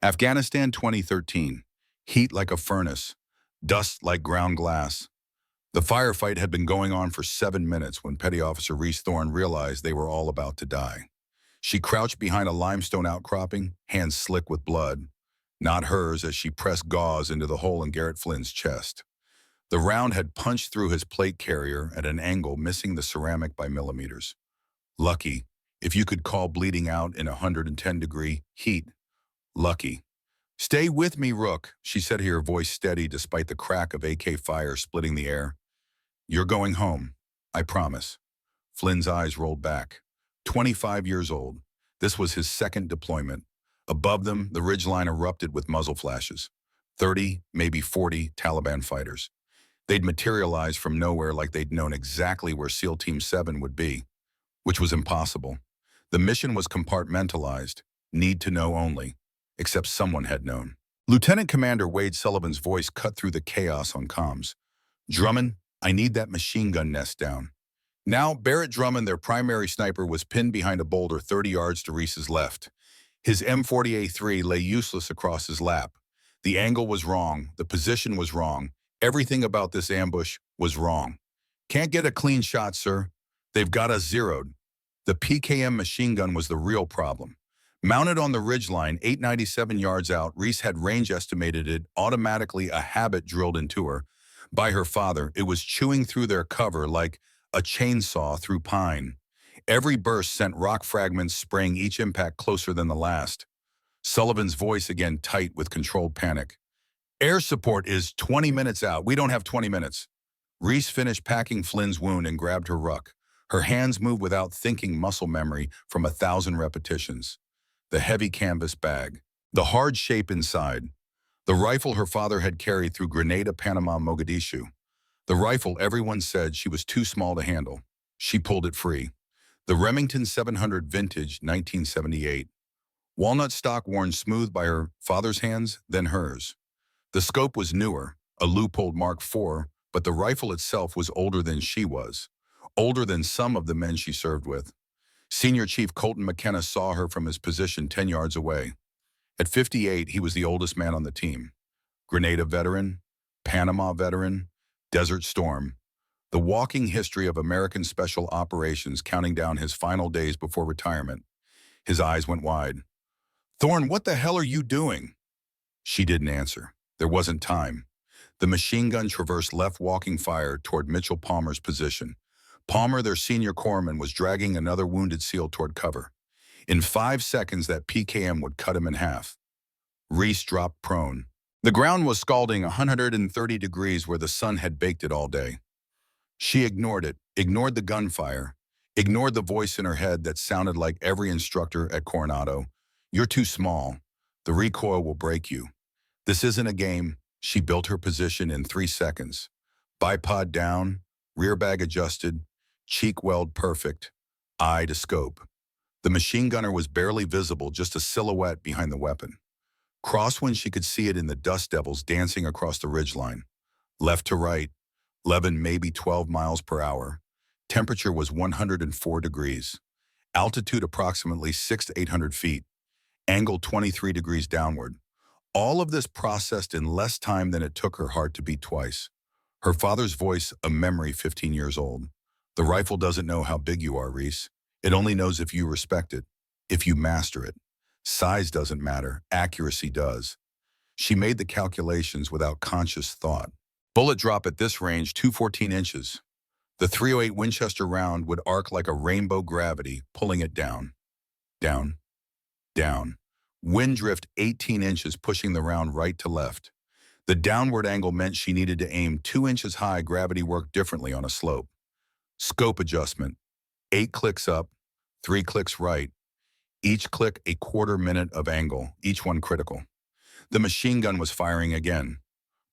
Afghanistan 2013. Heat like a furnace. Dust like ground glass. The firefight had been going on for 7 minutes when Petty Officer Reese Thorne realized they were all about to die. She crouched behind a limestone outcropping, hands slick with blood. Not hers as she pressed gauze into the hole in Garrett Flynn's chest. The round had punched through his plate carrier at an angle, missing the ceramic by millimeters. Lucky, if you could call bleeding out in 110-degree heat. Lucky. "Stay with me, Rook," she said, her voice steady despite the crack of AK fire splitting the air. "You're going home. I promise." Flynn's eyes rolled back. 25 years old. This was his second deployment. Above them, the ridgeline erupted with muzzle flashes. 30, maybe 40 Taliban fighters. They'd materialized from nowhere like they'd known exactly where SEAL Team 7 would be, which was impossible. The mission was compartmentalized, need to know only, except someone had known. Lieutenant Commander Wade Sullivan's voice cut through the chaos on comms. "Drummond, I need that machine gun nest down." Now, Barrett Drummond, their primary sniper, was pinned behind a boulder 30 yards to Reese's left. His M40A3 lay useless across his lap. The angle was wrong, the position was wrong, everything about this ambush was wrong. "Can't get a clean shot, sir. They've got us zeroed." The PKM machine gun was the real problem. Mounted on the ridgeline, 897 yards out, Reese had range estimated it automatically, a habit drilled into her by her father. It was chewing through their cover like a chainsaw through pine. Every burst sent rock fragments spraying each impact closer than the last. Sullivan's voice again tight with controlled panic. "Air support is 20 minutes out. We don't have 20 minutes. Reese finished packing Flynn's wound and grabbed her ruck. Her hands moved without thinking, muscle memory from 1,000 repetitions. The heavy canvas bag, the hard shape inside, the rifle her father had carried through Grenada, Panama, Mogadishu. The rifle everyone said she was too small to handle. She pulled it free. The Remington 700 vintage, 1978. Walnut stock worn smooth by her father's hands, then hers. The scope was newer, a Leupold Mark IV, but the rifle itself was older than she was, older than some of the men she served with. Senior Chief Colton McKenna saw her from his position 10 yards away. At 58, he was the oldest man on the team. Grenada veteran, Panama veteran, Desert Storm. The walking history of American Special Operations, counting down his final days before retirement. His eyes went wide. "Thorne, what the hell are you doing?" She didn't answer. There wasn't time. The machine gun traversed left, walking fire toward Mitchell Palmer's position. Palmer, their senior corpsman, was dragging another wounded SEAL toward cover. In 5 seconds, that PKM would cut him in half. Reese dropped prone. The ground was scalding 130 degrees where the sun had baked it all day. She ignored it, ignored the gunfire, ignored the voice in her head that sounded like every instructor at Coronado. "You're too small. The recoil will break you. This isn't a game." She built her position in 3 seconds. Bipod down, rear bag adjusted, cheek weld perfect, eye to scope. The machine gunner was barely visible, just a silhouette behind the weapon. Crosswind, she could see it in the dust devils dancing across the ridgeline. Left to right, 11, maybe 12 miles per hour. Temperature was 104 degrees. Altitude approximately 600 to 800 feet. Angle 23 degrees downward. All of this processed in less time than it took her heart to beat twice. Her father's voice, a memory 15 years old. "The rifle doesn't know how big you are, Reese. It only knows if you respect it, if you master it. Size doesn't matter, accuracy does." She made the calculations without conscious thought. Bullet drop at this range, 214 inches. The .308 Winchester round would arc like a rainbow gravity, pulling it down. Down. Down. Wind drift 18 inches, pushing the round right to left. The downward angle meant she needed to aim 2 inches high. Gravity worked differently on a slope. Scope adjustment. 8 clicks up, 3 clicks right. Each click a quarter minute of angle, each one critical. The machine gun was firing again.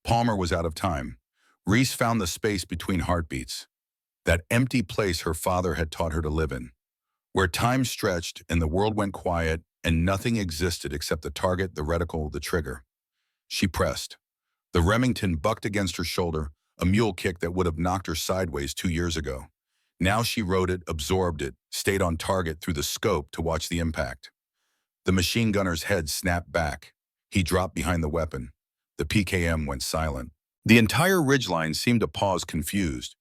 Palmer was out of time. Reese found the space between heartbeats. That empty place her father had taught her to live in, where time stretched and the world went quiet and nothing existed except the target, the reticle, the trigger. She pressed. The Remington bucked against her shoulder, a mule kick that would have knocked her sideways 2 years ago. Now she rode it, absorbed it, stayed on target through the scope to watch the impact. The machine gunner's head snapped back. He dropped behind the weapon. The PKM went silent. The entire ridgeline seemed to pause confused.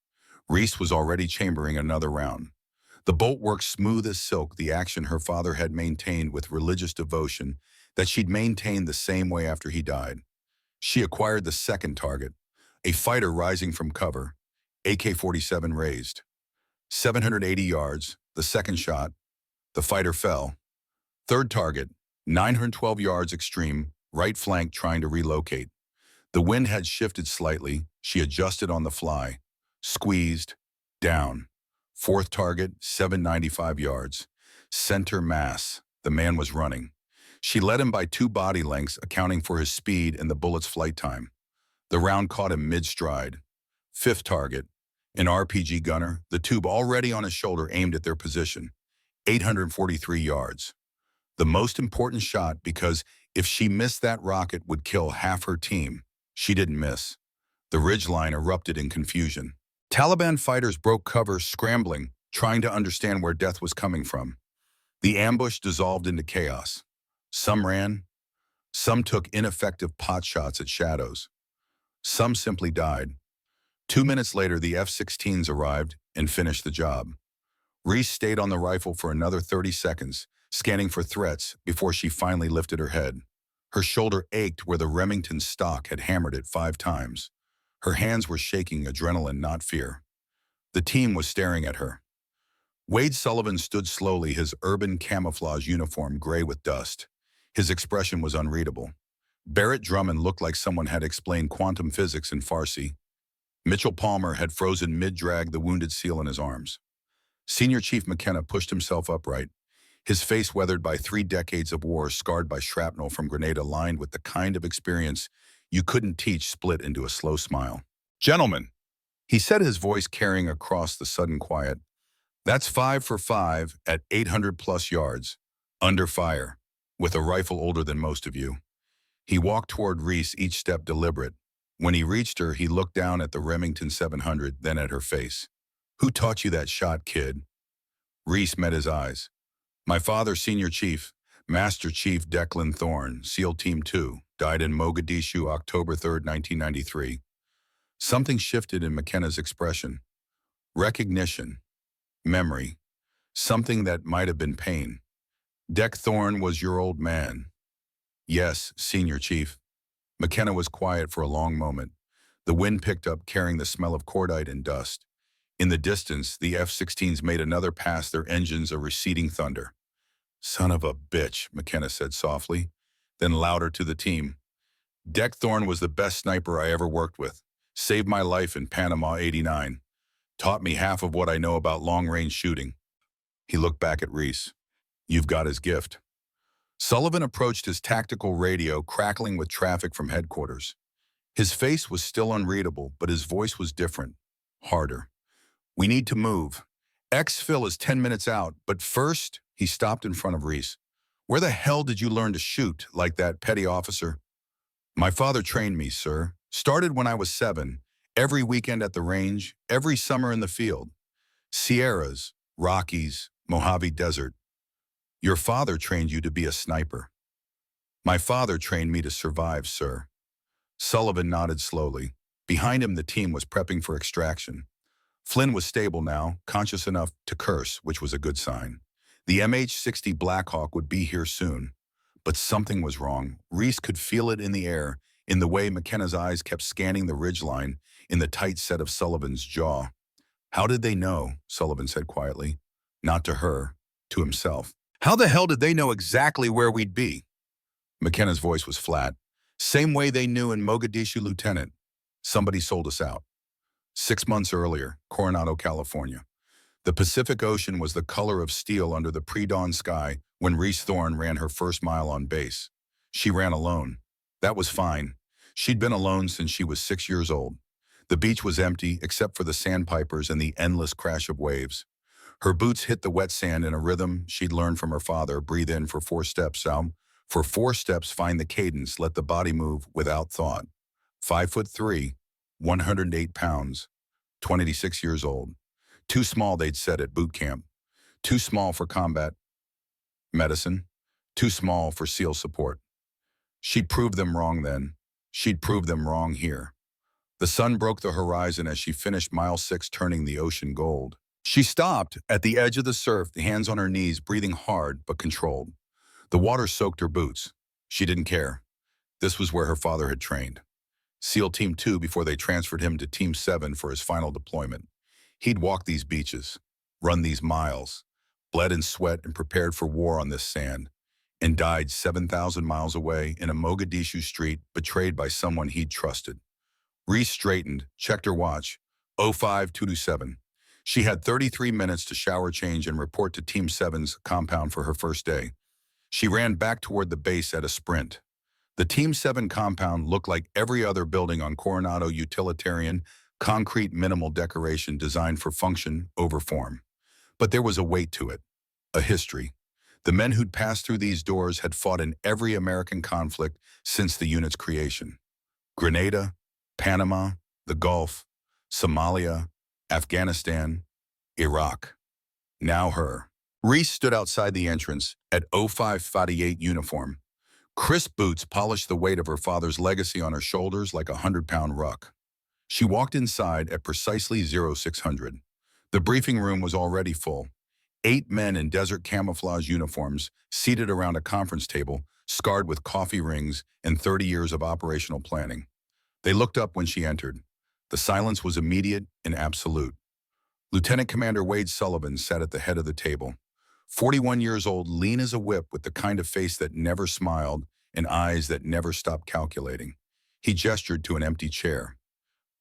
Reese was already chambering another round. The bolt worked smooth as silk, the action her father had maintained with religious devotion that she'd maintained the same way after he died. She acquired the second target, a fighter rising from cover, AK-47 raised. 780 yards, the second shot. The fighter fell. Third target, 912 yards extreme, right flank trying to relocate. The wind had shifted slightly. She adjusted on the fly. Squeezed. Down. Fourth target, 795 yards. Center mass. The man was running. She led him by 2 body lengths, accounting for his speed and the bullet's flight time. The round caught him mid-stride. Fifth target, an RPG gunner, the tube already on his shoulder aimed at their position. 843 yards. The most important shot because if she missed that rocket would kill half her team. She didn't miss. The ridgeline erupted in confusion. Taliban fighters broke cover, scrambling, trying to understand where death was coming from. The ambush dissolved into chaos. Some ran. Some took ineffective pot shots at shadows. Some simply died. 2 minutes later, the F-16s arrived and finished the job. Reese stayed on the rifle for another 30 seconds, scanning for threats before she finally lifted her head. Her shoulder ached where the Remington stock had hammered it 5 times. Her hands were shaking adrenaline, not fear. The team was staring at her. Wade Sullivan stood slowly, his urban camouflage uniform gray with dust. His expression was unreadable. Barrett Drummond looked like someone had explained quantum physics in Farsi. Mitchell Palmer had frozen mid-drag, the wounded SEAL in his arms. Senior Chief McKenna pushed himself upright, his face weathered by 3 decades of war, scarred by shrapnel from Grenada, lined with the kind of experience you couldn't teach, split into a slow smile. "Gentlemen," he said, his voice carrying across the sudden quiet, "that's 5 for 5 at 800-plus yards, under fire, with a rifle older than most of you." He walked toward Reese, each step deliberate. When he reached her, he looked down at the Remington 700, then at her face. "Who taught you that shot, kid?" Reese met his eyes. "My father, Senior Chief, Master Chief Declan Thorne, SEAL Team 2, died in Mogadishu, October 3rd, 1993. Something shifted in McKenna's expression. Recognition. Memory. Something that might have been pain. "Deck Thorne was your old man." "Yes, Senior Chief." McKenna was quiet for a long moment. The wind picked up, carrying the smell of cordite and dust. In the distance, the F-16s made another pass, their engines a receding thunder. "Son of a bitch," McKenna said softly, then louder to the team. "Deck Thorne was the best sniper I ever worked with. Saved my life in Panama '89. Taught me half of what I know about long-range shooting." He looked back at Reese. "You've got his gift." Sullivan approached his tactical radio, crackling with traffic from headquarters. His face was still unreadable, but his voice was different, harder. "We need to move. Exfil is 10 minutes out, but first," he stopped in front of Reese. "Where the hell did you learn to shoot like that, petty officer?" "My father trained me, sir. Started when I was 7, every weekend at the range, every summer in the field. Sierras, Rockies, Mojave Desert." "Your father trained you to be a sniper." "My father trained me to survive, sir." Sullivan nodded slowly. Behind him, the team was prepping for extraction. Flynn was stable now, conscious enough to curse, which was a good sign. The MH-60 Blackhawk would be here soon. But something was wrong. Reese could feel it in the air, in the way McKenna's eyes kept scanning the ridgeline, in the tight set of Sullivan's jaw. "How did they know?" Sullivan said quietly. Not to her, to himself. "How the hell did they know exactly where we'd be?" McKenna's voice was flat. "Same way they knew in Mogadishu, Lieutenant. Somebody sold us out. 6 months earlier, Coronado, California. The Pacific Ocean was the color of steel under the pre-dawn sky when Reese Thorne ran her first mile on base. She ran alone. That was fine. She'd been alone since she was 6 years old. The beach was empty except for the sandpipers and the endless crash of waves. Her boots hit the wet sand in a rhythm she'd learned from her father. Breathe in for 4 steps out. For 4 steps, find the cadence. Let the body move without thought. 5'3", 108 pounds, 26 years old. Too small, they'd said at boot camp. Too small for combat medicine. Too small for SEAL support. She'd proved them wrong then. She'd prove them wrong here. The sun broke the horizon as she finished mile 6, turning the ocean gold. She stopped at the edge of the surf, the hands on her knees, breathing hard but controlled. The water soaked her boots. She didn't care. This was where her father had trained. SEAL Team 2 before they transferred him to Team 7 for his final deployment. He'd walked these beaches, run these miles, bled in sweat and prepared for war on this sand, and died 7,000 miles away in a Mogadishu street, betrayed by someone he'd trusted. Reese straightened, checked her watch. 05-227. She had 33 minutes to shower change and report to Team 7's compound for her first day. She ran back toward the base at a sprint. The Team 7 compound looked like every other building on Coronado, utilitarian, concrete minimal decoration designed for function over form. But there was a weight to it, a history. The men who'd passed through these doors had fought in every American conflict since the unit's creation. Grenada, Panama, the Gulf, Somalia, Afghanistan, Iraq. Now her. Reese stood outside the entrance at 05-48 uniform. Crisp boots polished the weight of her father's legacy on her shoulders like a 100-pound ruck. She walked inside at precisely 0600. The briefing room was already full. 8 men in desert camouflage uniforms seated around a conference table, scarred with coffee rings and 30 years of operational planning. They looked up when she entered. The silence was immediate and absolute. Lieutenant Commander Wade Sullivan sat at the head of the table. 41 years old, lean as a whip with the kind of face that never smiled and eyes that never stopped calculating. He gestured to an empty chair.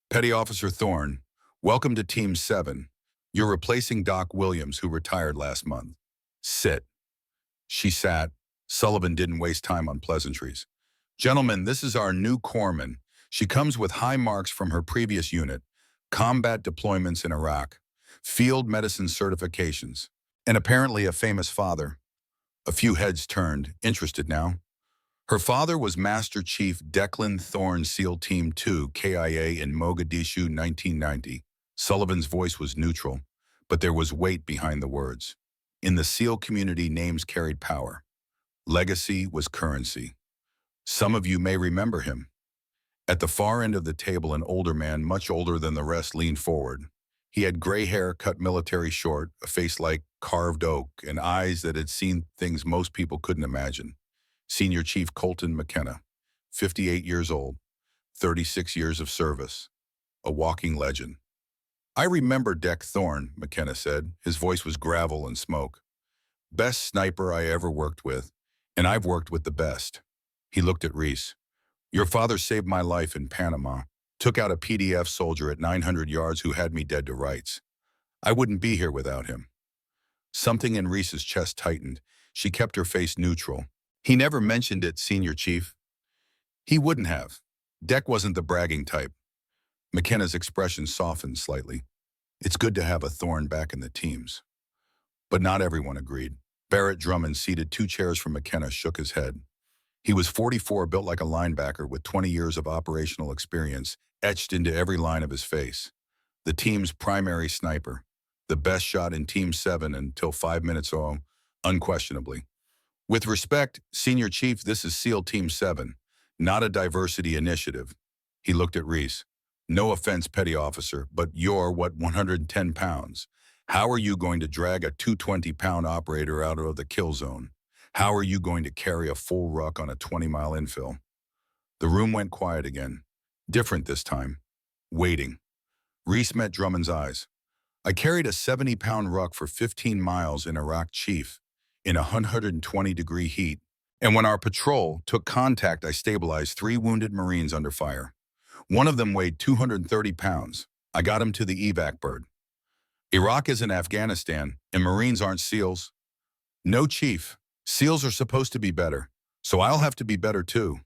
Petty Officer Thorne, welcome to Team 7. You're replacing Doc Williams, who retired last month. Sit. She sat. Sullivan didn't waste time on pleasantries. Gentlemen, this is our new corpsman. She comes with high marks from her previous unit, combat deployments in Iraq, field medicine certifications, and apparently a famous father. A few heads turned, interested now. Her father was Master Chief Declan Thorne, SEAL Team 2, KIA in Mogadishu, 1990. Sullivan's voice was neutral, but there was weight behind the words. In the SEAL community, names carried power. Legacy was currency. Some of you may remember him. At the far end of the table, an older man, much older than the rest, leaned forward. He had gray hair cut military short, a face like carved oak, and eyes that had seen things most people couldn't imagine. Senior Chief Colton McKenna, 58 years old, 36 years of service, a walking legend. I remember Dec Thorne, McKenna said. His voice was gravel and smoke. Best sniper I ever worked with, and I've worked with the best. He looked at Reese. Your father saved my life in Panama, took out a PDF soldier at 900 yards who had me dead to rights. I wouldn't be here without him. Something in Reese's chest tightened. She kept her face neutral. He never mentioned it, Senior Chief. He wouldn't have. Dec wasn't the bragging type. McKenna's expression softened slightly. It's good to have a Thorne back in the teams. But not everyone agreed. Barrett Drummond, seated 2 chairs from McKenna, shook his head. He was 44, built like a linebacker with 20 years of operational experience etched into every line of his face. The team's primary sniper. The best shot in Team 7 until 5 minutes ago, unquestionably. With respect, Senior Chief, this is SEAL Team 7, not a diversity initiative. He looked at Reese. No offense, Petty Officer, but you're, 110 pounds? How are you going to drag a 220-pound operator out of the kill zone? How are you going to carry a full ruck on a 20-mile infill? The room went quiet again. Different this time. Waiting. Reese met Drummond's eyes. I carried a 70-pound ruck for 15 miles in Iraq, Chief, in 120-degree heat, and when our patrol took contact, I stabilized 3 wounded Marines under fire. One of them weighed 230 pounds. I got him to the evac bird. Iraq isn't Afghanistan, and Marines aren't SEALs. No, Chief. SEALs are supposed to be better, so I'll have to be better too.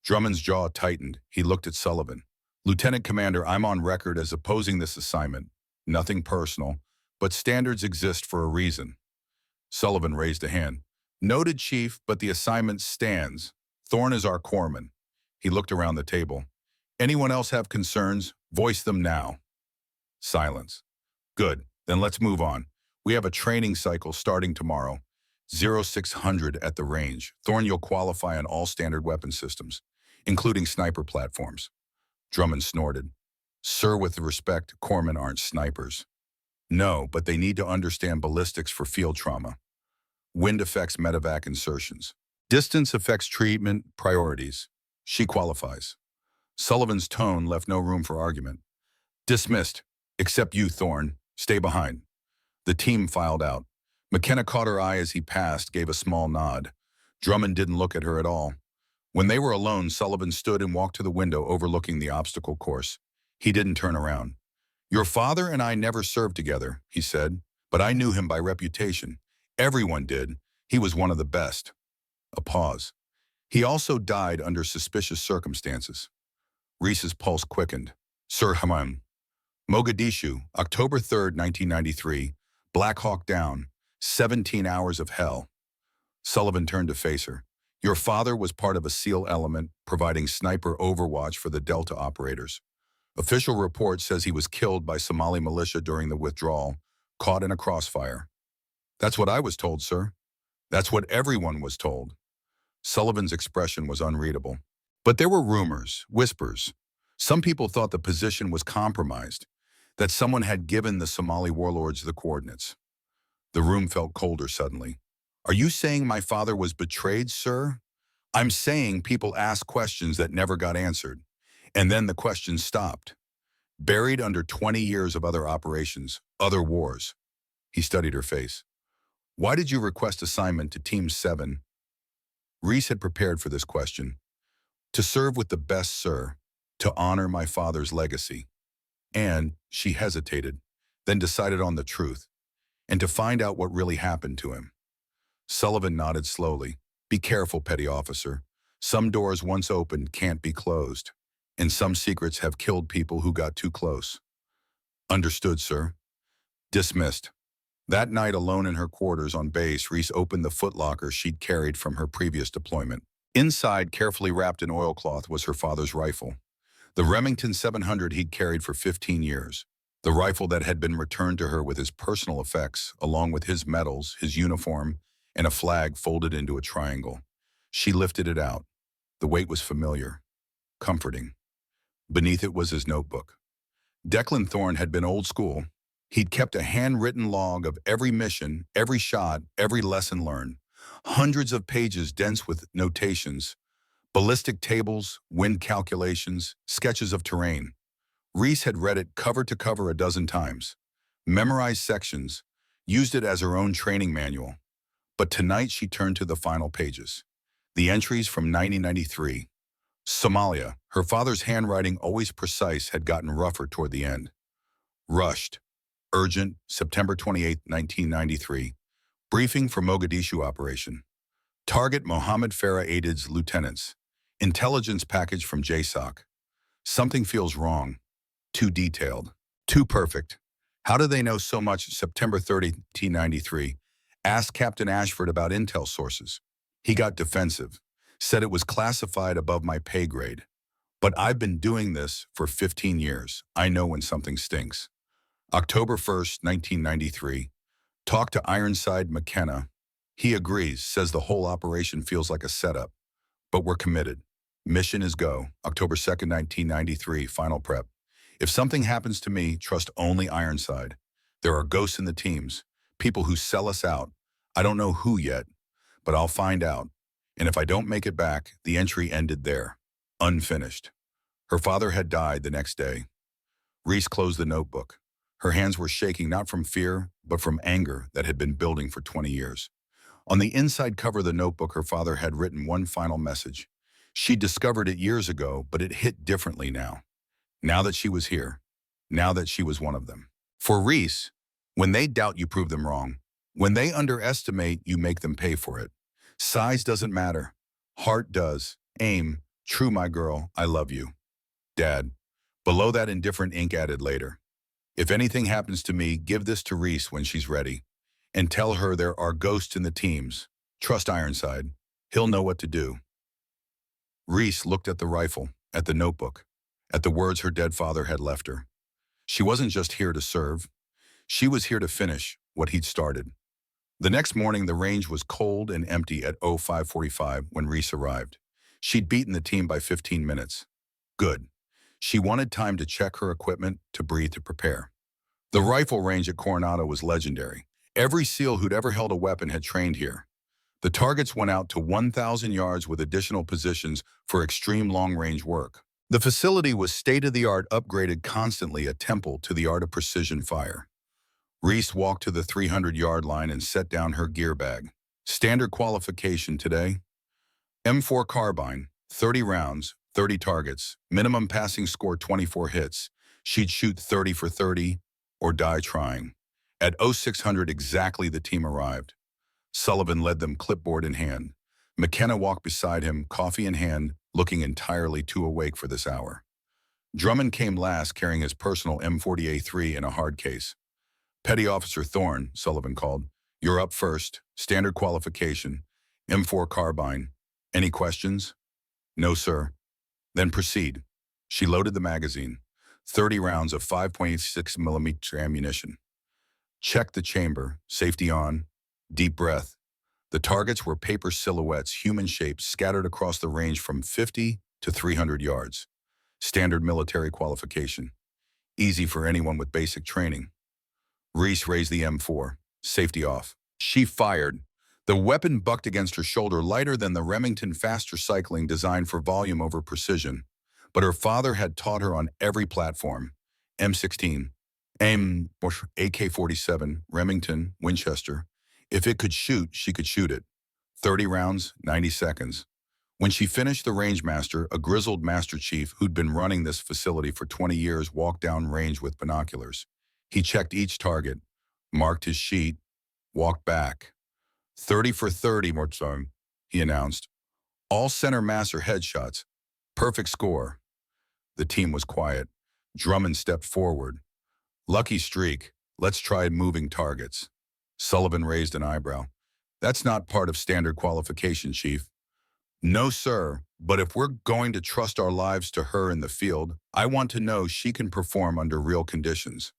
Drummond's jaw tightened. He looked at Sullivan. Lieutenant Commander, I'm on record as opposing this assignment. Nothing personal, but standards exist for a reason. Sullivan raised a hand. Noted, Chief, but the assignment stands. Thorne is our corpsman. He looked around the table. Anyone else have concerns? Voice them now. Silence. Good, then let's move on. We have a training cycle starting tomorrow. 0600 at the range. Thorne, you'll qualify on all standard weapon systems, including sniper platforms. Drummond snorted. Sir, with respect, corpsmen aren't snipers. No, but they need to understand ballistics for field trauma. Wind affects medevac insertions. Distance affects treatment priorities. She qualifies. Sullivan's tone left no room for argument. Dismissed. Except you, Thorne. Stay behind. The team filed out. McKenna caught her eye as he passed, gave a small nod. Drummond didn't look at her at all. When they were alone, Sullivan stood and walked to the window overlooking the obstacle course. He didn't turn around. Your father and I never served together, he said, but I knew him by reputation. Everyone did. He was one of the best. A pause. He also died under suspicious circumstances. Reese's pulse quickened. Sir Hamam. Mogadishu, October 3rd, 1993. Black Hawk down. 17 hours of hell. Sullivan turned to face her. Your father was part of a SEAL element providing sniper overwatch for the Delta operators. Official report says he was killed by Somali militia during the withdrawal, caught in a crossfire. That's what I was told, sir. That's what everyone was told. Sullivan's expression was unreadable. But there were rumors, whispers. Some people thought the position was compromised, that someone had given the Somali warlords the coordinates. The room felt colder suddenly. Are you saying my father was betrayed, sir? I'm saying people asked questions that never got answered. And then the questions stopped. Buried under 20 years of other operations, other wars. He studied her face. Why did you request assignment to Team 7? Reese had prepared for this question. To serve with the best, sir. To honor my father's legacy. And she hesitated, then decided on the truth. And to find out what really happened to him. Sullivan nodded slowly. Be careful, petty officer. Some doors once opened can't be closed. And some secrets have killed people who got too close. Understood, sir. Dismissed. That night, alone in her quarters on base, Reese opened the footlocker she'd carried from her previous deployment. Inside, carefully wrapped in oilcloth, was her father's rifle. The Remington 700 he'd carried for 15 years. The rifle that had been returned to her with his personal effects, along with his medals, his uniform, and a flag folded into a triangle. She lifted it out. The weight was familiar, comforting. Beneath it was his notebook. Declan Thorne had been old school. He'd kept a handwritten log of every mission, every shot, every lesson learned. Hundreds of pages dense with notations, ballistic tables, wind calculations, sketches of terrain. Reese had read it cover to cover a dozen times, memorized sections, used it as her own training manual. But tonight she turned to the final pages. The entries from 1993. Somalia, her father's handwriting always precise, had gotten rougher toward the end. Rushed. Urgent, September 28, 1993. Briefing for Mogadishu operation. Target Mohammed Farah Aidid's lieutenants. Intelligence package from JSOC. Something feels wrong. Too detailed. Too perfect. How do they know so much? September 30, 1993. Asked Captain Ashford about intel sources. He got defensive. Said it was classified above my pay grade. But I've been doing this for 15 years. I know when something stinks. October 1st, 1993. Talked to Ironside McKenna. He agrees, says the whole operation feels like a setup. But we're committed. Mission is go. October 2nd, 1993. Final prep. If something happens to me, trust only Ironside. There are ghosts in the teams. People who sell us out. I don't know who yet, but I'll find out. And if I don't make it back, the entry ended there. Unfinished. Her father had died the next day. Reese closed the notebook. Her hands were shaking not from fear, but from anger that had been building for 20 years. On the inside cover of the notebook, her father had written one final message. She'd discovered it years ago, but it hit differently now. Now that she was here. Now that she was one of them. For Reese, when they doubt, you prove them wrong. When they underestimate, you make them pay for it. Size doesn't matter. Heart does. Aim. True, my girl, I love you. Dad. Below that, indifferent ink added later. If anything happens to me, give this to Reese when she's ready. And tell her there are ghosts in the teams. Trust Ironside. He'll know what to do. Reese looked at the rifle, at the notebook, at the words her dead father had left her. She wasn't just here to serve. She was here to finish what he'd started. The next morning, the range was cold and empty at 05:45 when Reese arrived. She'd beaten the team by 15 minutes. Good. She wanted time to check her equipment, to breathe, to prepare. The rifle range at Coronado was legendary. Every SEAL who'd ever held a weapon had trained here. The targets went out to 1,000 yards with additional positions for extreme long-range work. The facility was state-of-the-art, upgraded constantly, a temple to the art of precision fire. Reese walked to the 300-yard line and set down her gear bag. Standard qualification today: M4 carbine, 30 rounds, 30 targets, minimum passing score 24 hits. She'd shoot 30 for 30 or die trying. At 0600 exactly, the team arrived. Sullivan led them, clipboard in hand. McKenna walked beside him, coffee in hand, looking entirely too awake for this hour. Drummond came last, carrying his personal M40A3 in a hard case. Petty Officer Thorne, Sullivan called. You're up first. Standard qualification. M4 carbine. Any questions? No, sir. Then proceed. She loaded the magazine. 30 rounds of 5.86 millimeter ammunition. Check the chamber. Safety on. Deep breath. The targets were paper silhouettes, human shapes, scattered across the range from 50 to 300 yards. Standard military qualification. Easy for anyone with basic training. Reese raised the M4. Safety off. She fired. The weapon bucked against her shoulder, lighter than the Remington faster cycling, designed for volume over precision. But her father had taught her on every platform. M16, AIM, AK-47, Remington, Winchester. If it could shoot, she could shoot it. 30 rounds, 90 seconds. When she finished, the rangemaster, a grizzled master chief who'd been running this facility for 20 years, walked down range with binoculars. He checked each target, marked his sheet, walked back. 30 for 30, Mortzong, he announced. All center mass or headshots. Perfect score. The team was quiet. Drummond stepped forward. Lucky streak. Let's try moving targets. Sullivan raised an eyebrow. That's not part of standard qualification, Chief. No, sir, but if we're going to trust our lives to her in the field, I want to know she can perform under real conditions.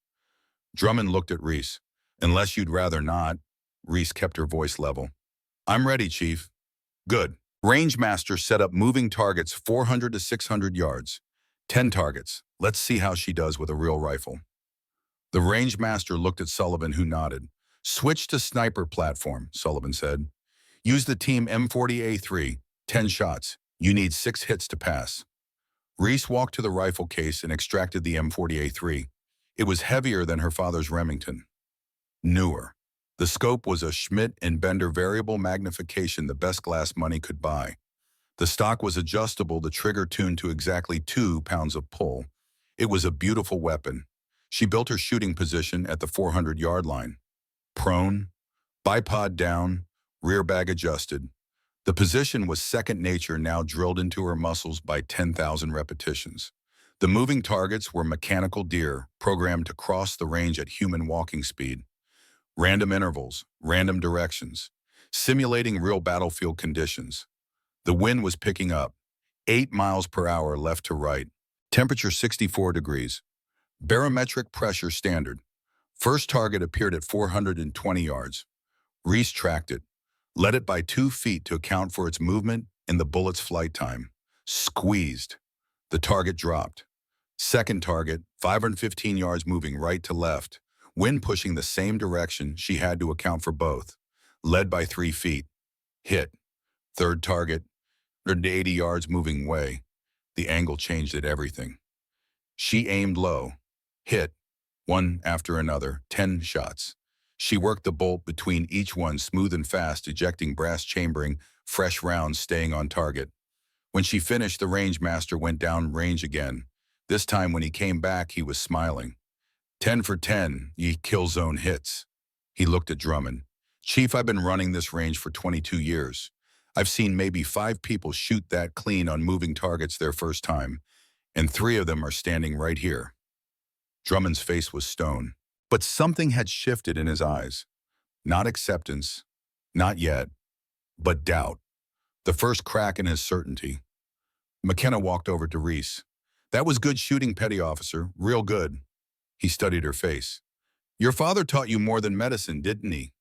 Drummond looked at Reese. Unless you'd rather not. Reese kept her voice level. I'm ready, Chief. Good. Rangemaster set up moving targets 400 to 600 yards. 10 targets. Let's see how she does with a real rifle. The rangemaster looked at Sullivan, who nodded. Switch to sniper platform, Sullivan said. Use the team M40A3. 10 shots. You need 6 hits to pass. Reese walked to the rifle case and extracted the M40A3. It was heavier than her father's Remington. Newer. The scope was a Schmidt and Bender variable magnification, the best glass money could buy. The stock was adjustable, the trigger tuned to exactly 2 pounds of pull. It was a beautiful weapon. She built her shooting position at the 400-yard line. Prone, bipod down, rear bag adjusted. The position was second nature, now drilled into her muscles by 10,000 repetitions. The moving targets were mechanical deer, programmed to cross the range at human walking speed. Random intervals, random directions, simulating real battlefield conditions. The wind was picking up, 8 miles per hour left to right. Temperature 64 degrees. Barometric pressure standard. First target appeared at 420 yards. Reese tracked it, led it by 2 feet to account for its movement and the bullet's flight time. Squeezed. The target dropped. Second target, 515 yards, moving right to left. Wind pushing the same direction, she had to account for both. Led by 3 feet. Hit. Third target, 180 yards, moving way. The angle changed at everything. She aimed low. Hit. One after another, 10 shots. She worked the bolt between each one, smooth and fast, ejecting brass chambering, fresh rounds staying on target. When she finished, the rangemaster went down range again. This time when he came back, he was smiling. 10 for 10, ye kill zone hits. He looked at Drummond. Chief, I've been running this range for 22 years. I've seen maybe 5 people shoot that clean on moving targets their first time, and 3 of them are standing right here. Drummond's face was stone, but something had shifted in his eyes. Not acceptance, not yet, but doubt. The first crack in his certainty. McKenna walked over to Reese. That was good shooting, petty officer, real good. He studied her face. Your father taught you more than medicine, didn't he?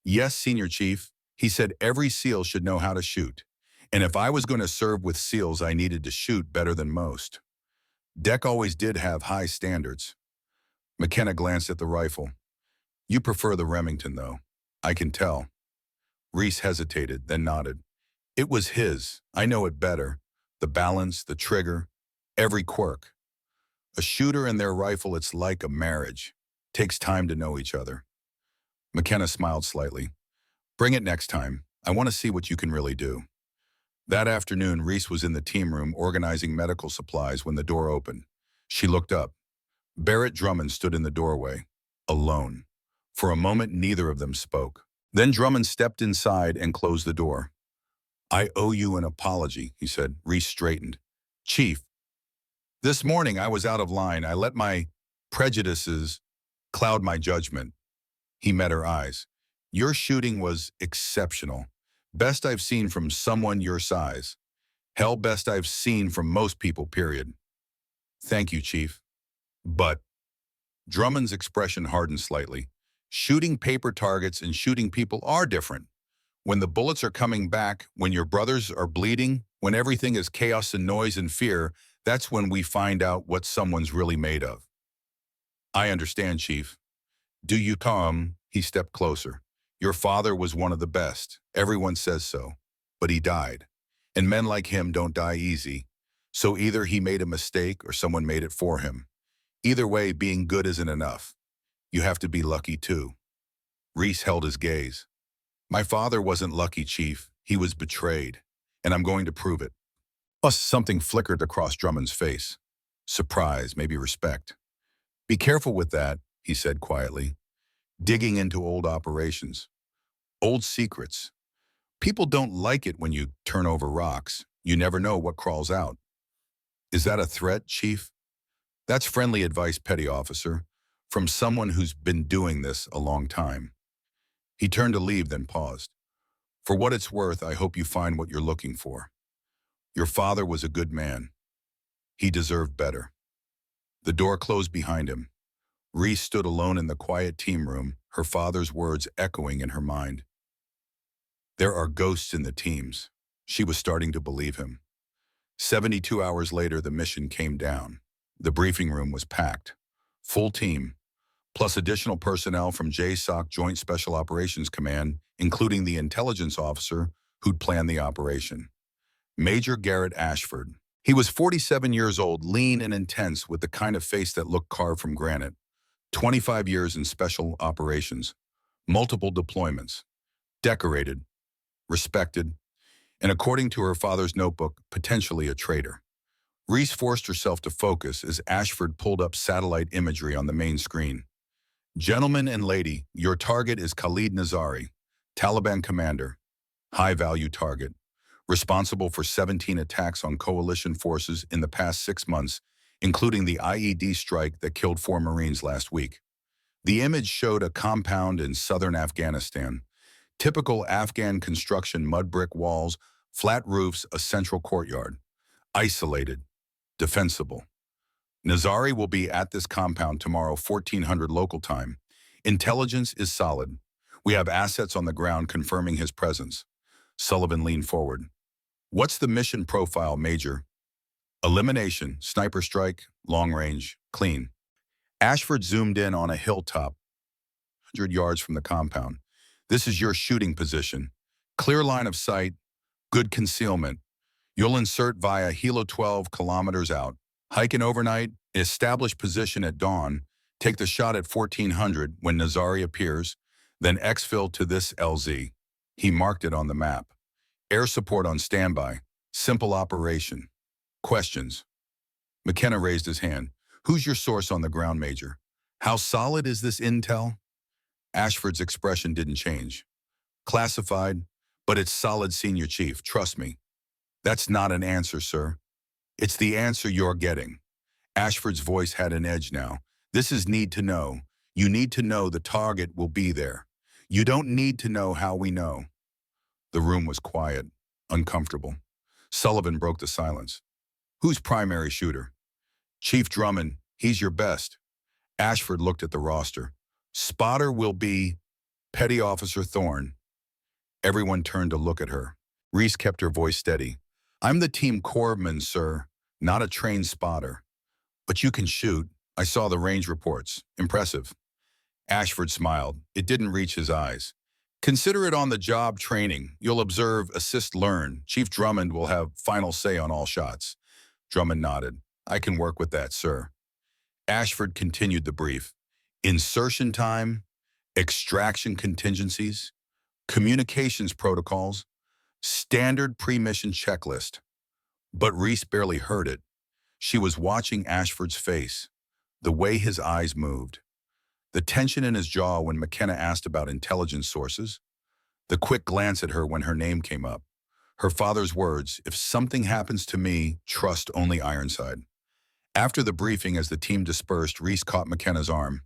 Yes, Senior Chief. He said every SEAL should know how to shoot. And if I was going to serve with SEALs, I needed to shoot better than most. Deck always did have high standards. McKenna glanced at the rifle. You prefer the Remington, though. I can tell. Reese hesitated, then nodded. It was his. I know it better. The balance, the trigger, every quirk. A shooter and their rifle, it's like a marriage. Takes time to know each other. McKenna smiled slightly. Bring it next time. I want to see what you can really do. That afternoon, Reese was in the team room organizing medical supplies when the door opened. She looked up. Barrett Drummond stood in the doorway, alone. For a moment, neither of them spoke. Then Drummond stepped inside and closed the door. I owe you an apology, he said. Reese straightened. Chief, this morning I was out of line. I let my prejudices cloud my judgment. He met her eyes. Your shooting was exceptional. Best I've seen from someone your size. Hell, best I've seen from most people, period. Thank you, Chief. But Drummond's expression hardened slightly. Shooting paper targets and shooting people are different. When the bullets are coming back, when your brothers are bleeding, when everything is chaos and noise and fear, that's when we find out what someone's really made of. I understand, Chief. Do you come? He stepped closer. Your father was one of the best. Everyone says so. But he died. And men like him don't die easy. So either he made a mistake or someone made it for him. Either way, being good isn't enough. You have to be lucky too. Reese held his gaze. My father wasn't lucky, Chief. He was betrayed. And I'm going to prove it. Plus, something flickered across Drummond's face. Surprise, maybe respect. Be careful with that, he said quietly. Digging into old operations. Old secrets. People don't like it when you turn over rocks. You never know what crawls out. Is that a threat, Chief? That's friendly advice, Petty Officer, from someone who's been doing this a long time. He turned to leave, then paused. For what it's worth, I hope you find what you're looking for. Your father was a good man. He deserved better. The door closed behind him. Reese stood alone in the quiet team room, her father's words echoing in her mind. There are ghosts in the teams. She was starting to believe him. 72 hours later, the mission came down. The briefing room was packed. Full team, plus additional personnel from JSOC Joint Special Operations Command, including the intelligence officer who'd planned the operation. Major Garrett Ashford. He was 47 years old, lean and intense, with the kind of face that looked carved from granite. 25 years in special operations, multiple deployments, decorated, respected, and according to her father's notebook, potentially a traitor. Reese forced herself to focus as Ashford pulled up satellite imagery on the main screen. Gentlemen and lady, your target is Khalid Nazari, Taliban commander, high-value target, responsible for 17 attacks on coalition forces in the past 6 months, including the IED strike that killed 4 Marines last week. The image showed a compound in southern Afghanistan. Typical Afghan construction, mud brick walls, flat roofs, a central courtyard. Isolated, defensible. Nazari will be at this compound tomorrow, 1400 local time. Intelligence is solid. We have assets on the ground confirming his presence. Sullivan leaned forward. What's the mission profile, Major? Elimination, sniper strike, long range, clean. Ashford zoomed in on a hilltop, 100 yards from the compound. This is your shooting position. Clear line of sight, good concealment. You'll insert via Helo 12 kilometers out. Hike in overnight, establish position at dawn, take the shot at 1400 when Nazari appears, then exfil to this LZ. He marked it on the map. Air support on standby. Simple operation. Questions? McKenna raised his hand. Who's your source on the ground, Major? How solid is this intel? Ashford's expression didn't change. Classified, but it's solid, Senior Chief. Trust me. That's not an answer, sir. It's the answer you're getting. Ashford's voice had an edge now. This is need to know. You need to know the target will be there. You don't need to know how we know. The room was quiet, uncomfortable. Sullivan broke the silence. Who's primary shooter? Chief Drummond, he's your best. Ashford looked at the roster. Spotter will be Petty Officer Thorne. Everyone turned to look at her. Reese kept her voice steady. I'm the team corpsman, sir, not a trained spotter. But you can shoot. I saw the range reports. Impressive. Ashford smiled. It didn't reach his eyes. Consider it on-the-job training. You'll observe, assist, learn. Chief Drummond will have final say on all shots. Drummond nodded. I can work with that, sir. Ashford continued the brief. Insertion time, extraction contingencies, communications protocols, standard pre-mission checklist. But Reese barely heard it. She was watching Ashford's face, the way his eyes moved, the tension in his jaw when McKenna asked about intelligence sources, the quick glance at her when her name came up. Her father's words, if something happens to me, trust only Ironside. After the briefing, as the team dispersed, Reese caught McKenna's arm.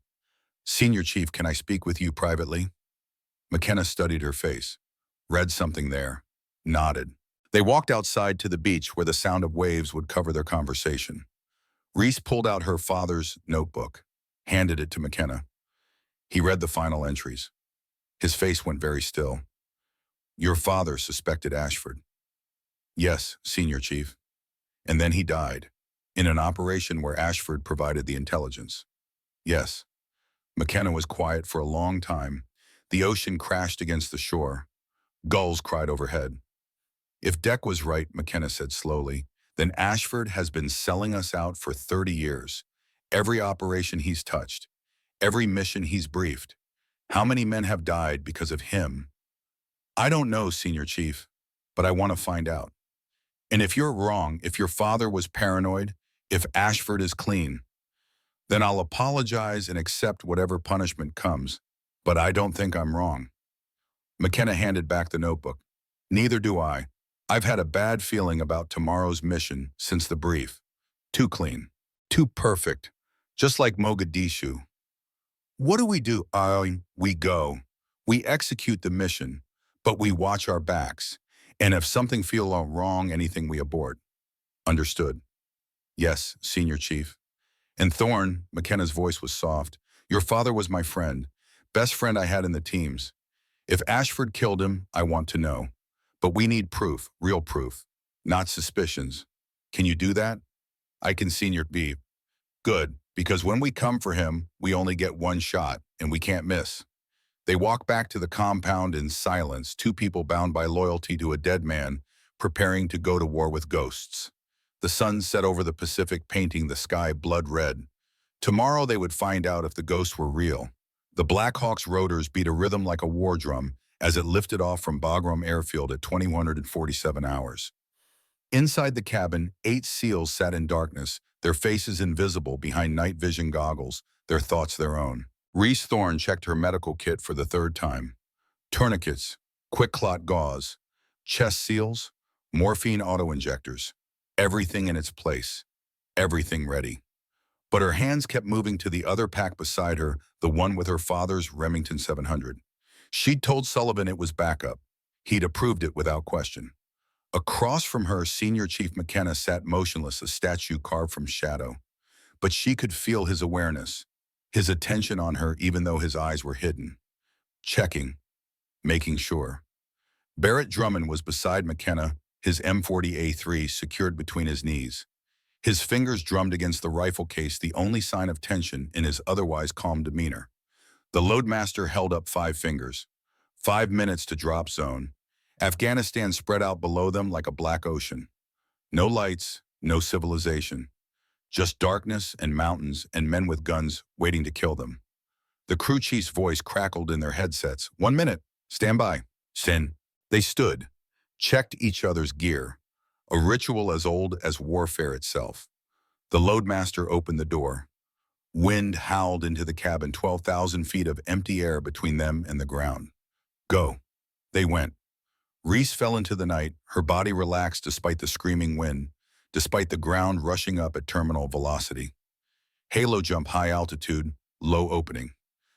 Senior Chief, can I speak with you privately? McKenna studied her face, read something there, nodded. They walked outside to the beach where the sound of waves would cover their conversation. Reese pulled out her father's notebook, handed it to McKenna. He read the final entries. His face went very still. Your father suspected Ashford. Yes, Senior Chief. And then he died, in an operation where Ashford provided the intelligence. Yes. McKenna was quiet for a long time. The ocean crashed against the shore. Gulls cried overhead. If Deck was right, McKenna said slowly, then Ashford has been selling us out for 30 years. Every operation he's touched, every mission he's briefed. How many men have died because of him? I don't know, Senior Chief, but I want to find out. And if you're wrong, if your father was paranoid, if Ashford is clean, then I'll apologize and accept whatever punishment comes. But I don't think I'm wrong. McKenna handed back the notebook. Neither do I. I've had a bad feeling about tomorrow's mission since the brief. Too clean. Too perfect. Just like Mogadishu. What do? We go. We execute the mission, but we watch our backs. And if something feels wrong, anything we abort. Understood. Yes, Senior Chief. And Thorne, McKenna's voice was soft. Your father was my friend. Best friend I had in the teams. If Ashford killed him, I want to know. But we need proof, real proof, not suspicions. Can you do that? I can, Senior B. Good, because when we come for him, we only get one shot, and we can't miss. They walked back to the compound in silence, two people bound by loyalty to a dead man, preparing to go to war with ghosts. The sun set over the Pacific, painting the sky blood red. Tomorrow they would find out if the ghosts were real. The Black Hawk's rotors beat a rhythm like a war drum as it lifted off from Bagram Airfield at 2147 hours. Inside the cabin, 8 SEALs sat in darkness, their faces invisible behind night vision goggles, their thoughts their own. Reese Thorne checked her medical kit for the 3rd time. Tourniquets, quick clot gauze, chest seals, morphine auto-injectors. Everything in its place. Everything ready. But her hands kept moving to the other pack beside her, the one with her father's Remington 700. She'd told Sullivan it was backup. He'd approved it without question. Across from her, Senior Chief McKenna sat motionless, a statue carved from shadow. But she could feel his awareness, his attention on her even though his eyes were hidden. Checking, making sure. Barrett Drummond was beside McKenna, his M40A3 secured between his knees. His fingers drummed against the rifle case, the only sign of tension in his otherwise calm demeanor. The loadmaster held up 5 fingers. 5 minutes to drop zone. Afghanistan spread out below them like a black ocean. No lights, no civilization. Just darkness and mountains and men with guns waiting to kill them. The crew chief's voice crackled in their headsets. 1 minute. Stand by. Sin. They stood, checked each other's gear, a ritual as old as warfare itself. The loadmaster opened the door. Wind howled into the cabin, 12,000 feet of empty air between them and the ground. Go. They went. Reese fell into the night, her body relaxed despite the screaming wind, despite the ground rushing up at terminal velocity. Halo jump, high altitude, low opening.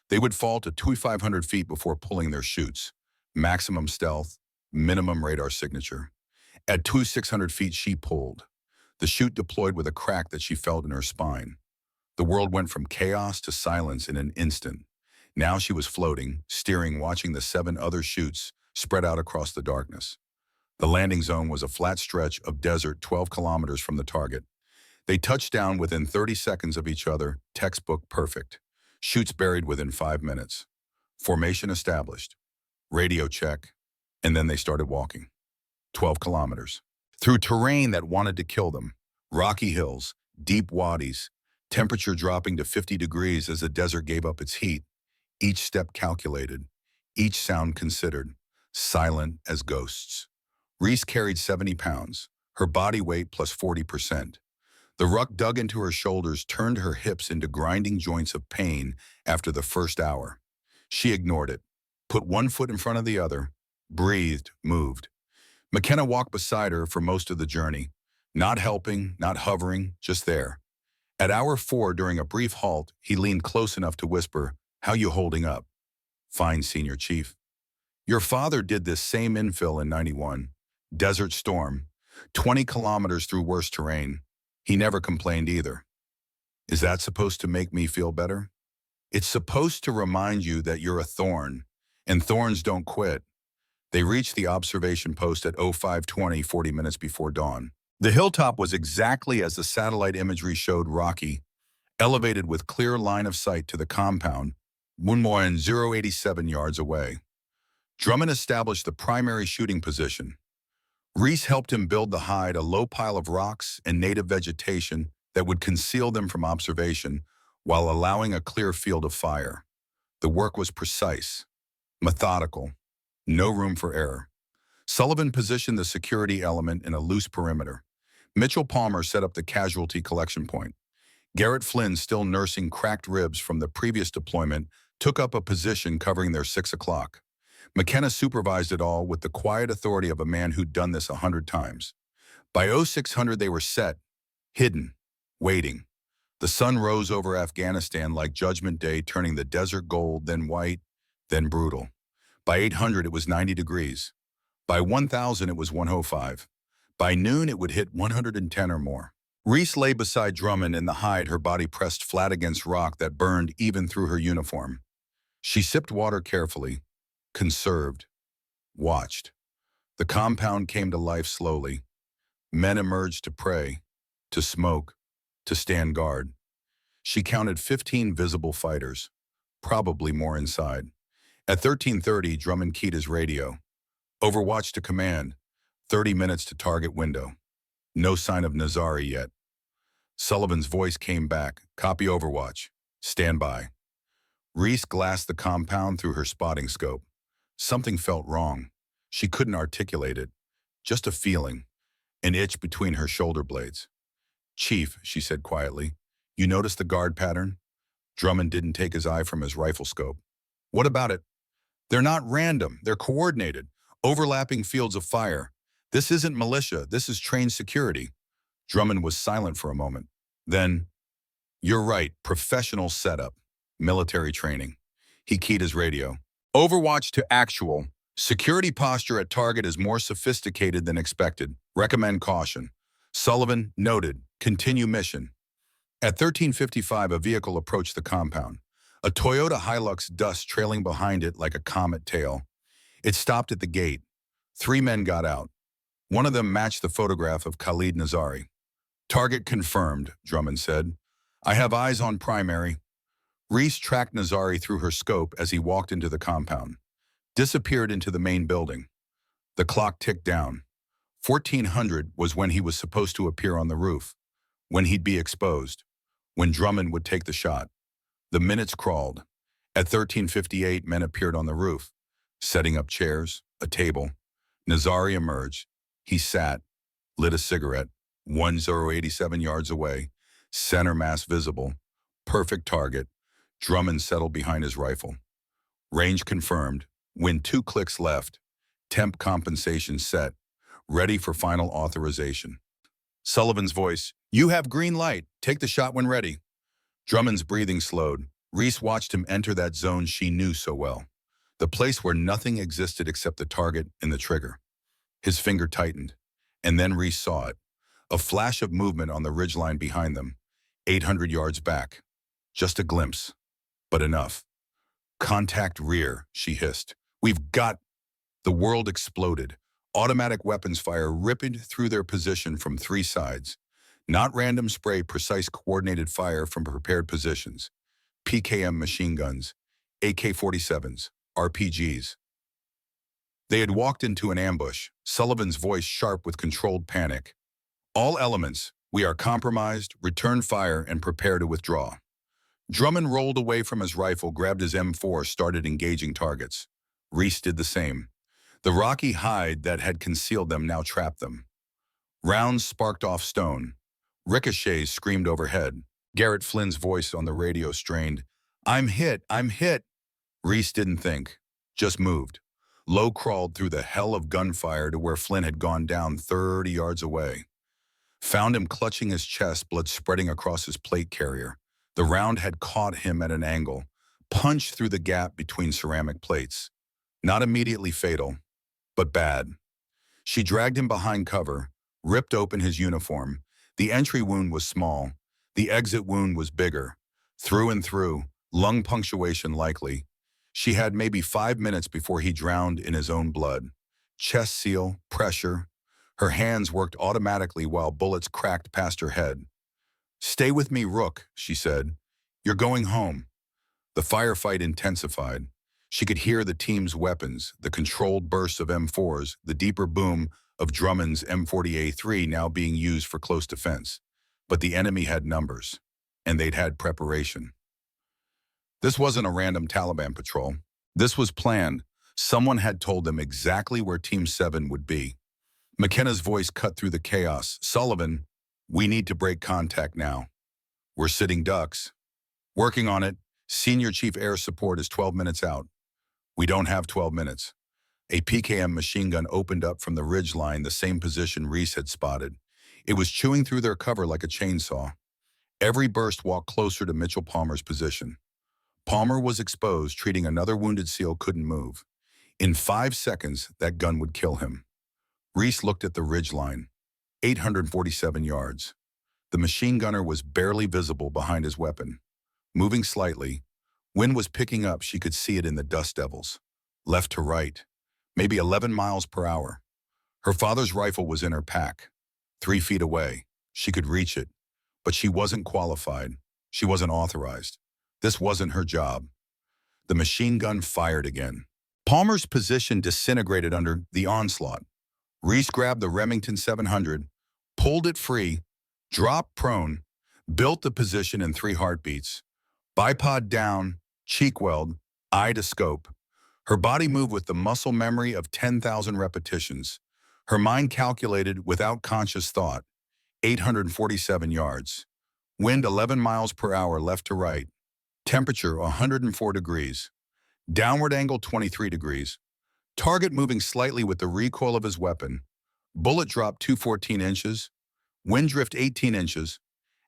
They would fall to 2,500 feet before pulling their chutes. Maximum stealth, minimum radar signature. At 2,600 feet, she pulled. The chute deployed with a crack that she felt in her spine. The world went from chaos to silence in an instant. Now she was floating, steering, watching the 7 other chutes spread out across the darkness. The landing zone was a flat stretch of desert 12 kilometers from the target. They touched down within 30 seconds of each other, textbook perfect. Chutes buried within 5 minutes. Formation established. Radio check. And then they started walking. 12 kilometers. Through terrain that wanted to kill them. Rocky hills, deep wadis, temperature dropping to 50 degrees as the desert gave up its heat. Each step calculated, each sound considered, silent as ghosts. Reese carried 70 pounds, her body weight plus 40%. The ruck dug into her shoulders, turned her hips into grinding joints of pain after the first hour. She ignored it, put one foot in front of the other, breathed, moved. McKenna walked beside her for most of the journey, not helping, not hovering, just there. At hour 4, during a brief halt, he leaned close enough to whisper, "How you holding up?" "Fine, Senior Chief." "Your father did this same infill in 91. Desert storm, 20 kilometers through worse terrain. He never complained either." "Is that supposed to make me feel better?" "It's supposed to remind you that you're a thorn, and thorns don't quit." They reached the observation post at 05:20, 40 minutes before dawn. The hilltop was exactly as the satellite imagery showed, rocky, elevated with clear line of sight to the compound, more than 0.87 yards away. Drummond established the primary shooting position. Reese helped him build the hide, a low pile of rocks and native vegetation that would conceal them from observation while allowing a clear field of fire. The work was precise, methodical, no room for error. Sullivan positioned the security element in a loose perimeter. Mitchell Palmer set up the casualty collection point. Garrett Flynn, still nursing cracked ribs from the previous deployment, took up a position covering their 6 o'clock. McKenna supervised it all with the quiet authority of a man who'd done this 100 times. By 0600 they were set, hidden, waiting. The sun rose over Afghanistan like Judgment Day, turning the desert gold, then white, then brutal. By 800 it was 90 degrees. By 1000 it was 105. By noon it would hit 110 or more. Reese lay beside Drummond in the hide, her body pressed flat against rock that burned even through her uniform. She sipped water carefully, conserved, watched. The compound came to life slowly. Men emerged to pray, to smoke, to stand guard. She counted 15 visible fighters, probably more inside. At 13:30, Drummond keyed his radio. "Overwatch to command, 30 minutes to target window." No sign of Nazari yet. Sullivan's voice came back, "Copy Overwatch. Stand by." Reese glassed the compound through her spotting scope. Something felt wrong. She couldn't articulate it. Just a feeling, an itch between her shoulder blades. "Chief," she said quietly, "you notice the guard pattern?" Drummond didn't take his eye from his rifle scope. "What about it?" "They're not random. They're coordinated. Overlapping fields of fire. This isn't militia. This is trained security." Drummond was silent for a moment. Then, "You're right. Professional setup. Military training." He keyed his radio. "Overwatch to actual. Security posture at target is more sophisticated than expected. Recommend caution." Sullivan noted. "Continue mission." At 13:55, a vehicle approached the compound. A Toyota Hilux, dust trailing behind it like a comet tail. It stopped at the gate. 3 men got out. One of them matched the photograph of Khalid Nazari. "Target confirmed," Drummond said. "I have eyes on primary." Reese tracked Nazari through her scope as he walked into the compound. Disappeared into the main building. The clock ticked down. 1400 was when he was supposed to appear on the roof. When he'd be exposed. When Drummond would take the shot. The minutes crawled. At 13:58, men appeared on the roof, setting up chairs, a table. Nazari emerged. He sat, lit a cigarette, 1087 yards away, center mass visible, perfect target. Drummond settled behind his rifle. Range confirmed, wind 2 clicks left, temp compensation set, ready for final authorization. Sullivan's voice, "You have green light, take the shot when ready." Drummond's breathing slowed. Reese watched him enter that zone she knew so well. The place where nothing existed except the target and the trigger. His finger tightened, and then Reese saw it. A flash of movement on the ridgeline behind them, 800 yards back. Just a glimpse, but enough. Contact rear, she hissed. We've got... The world exploded. Automatic weapons fire ripping through their position from three sides. Not random spray, precise coordinated fire from prepared positions. PKM machine guns, AK-47s, RPGs. They had walked into an ambush, Sullivan's voice sharp with controlled panic. All elements, we are compromised, return fire and prepare to withdraw. Drummond rolled away from his rifle, grabbed his M4, started engaging targets. Reese did the same. The rocky hide that had concealed them now trapped them. Rounds sparked off stone. Ricochets screamed overhead. Garrett Flynn's voice on the radio strained. I'm hit, I'm hit. Reese didn't think, just moved. Low crawled through the hell of gunfire to where Flynn had gone down 30 yards away. Found him clutching his chest, blood spreading across his plate carrier. The round had caught him at an angle, punched through the gap between ceramic plates. Not immediately fatal, but bad. She dragged him behind cover, ripped open his uniform. The entry wound was small. The exit wound was bigger. Through and through, lung punctuation likely. She had maybe 5 minutes before he drowned in his own blood. Chest seal, pressure. Her hands worked automatically while bullets cracked past her head. Stay with me, Rook, she said. You're going home. The firefight intensified. She could hear the team's weapons, the controlled bursts of M4s, the deeper boom of Drummond's M40A3 now being used for close defense. But the enemy had numbers, and they'd had preparation. This wasn't a random Taliban patrol. This was planned. Someone had told them exactly where Team 7 would be. McKenna's voice cut through the chaos. Sullivan, we need to break contact now. We're sitting ducks. Working on it. Senior Chief Air Support is 12 minutes out. We don't have 12 minutes. A PKM machine gun opened up from the ridge line, the same position Reese had spotted. It was chewing through their cover like a chainsaw. Every burst walked closer to Mitchell Palmer's position. Palmer was exposed, treating another wounded SEAL couldn't move. In 5 seconds, that gun would kill him. Reese looked at the ridge line. 847 yards. The machine gunner was barely visible behind his weapon. Moving slightly, wind was picking up. She could see it in the dust devils. Left to right, maybe 11 miles per hour. Her father's rifle was in her pack. 3 feet away. She could reach it, but she wasn't qualified. She wasn't authorized. This wasn't her job. The machine gun fired again. Palmer's position disintegrated under the onslaught. Reese grabbed the Remington 700, pulled it free, dropped prone, built the position in 3 heartbeats. Bipod down, cheek weld, eye to scope. Her body moved with the muscle memory of 10,000 repetitions. Her mind calculated without conscious thought. 847 yards. Wind 11 miles per hour left to right. Temperature 104 degrees. Downward angle 23 degrees. Target moving slightly with the recoil of his weapon. Bullet drop 214 inches. Wind drift 18 inches.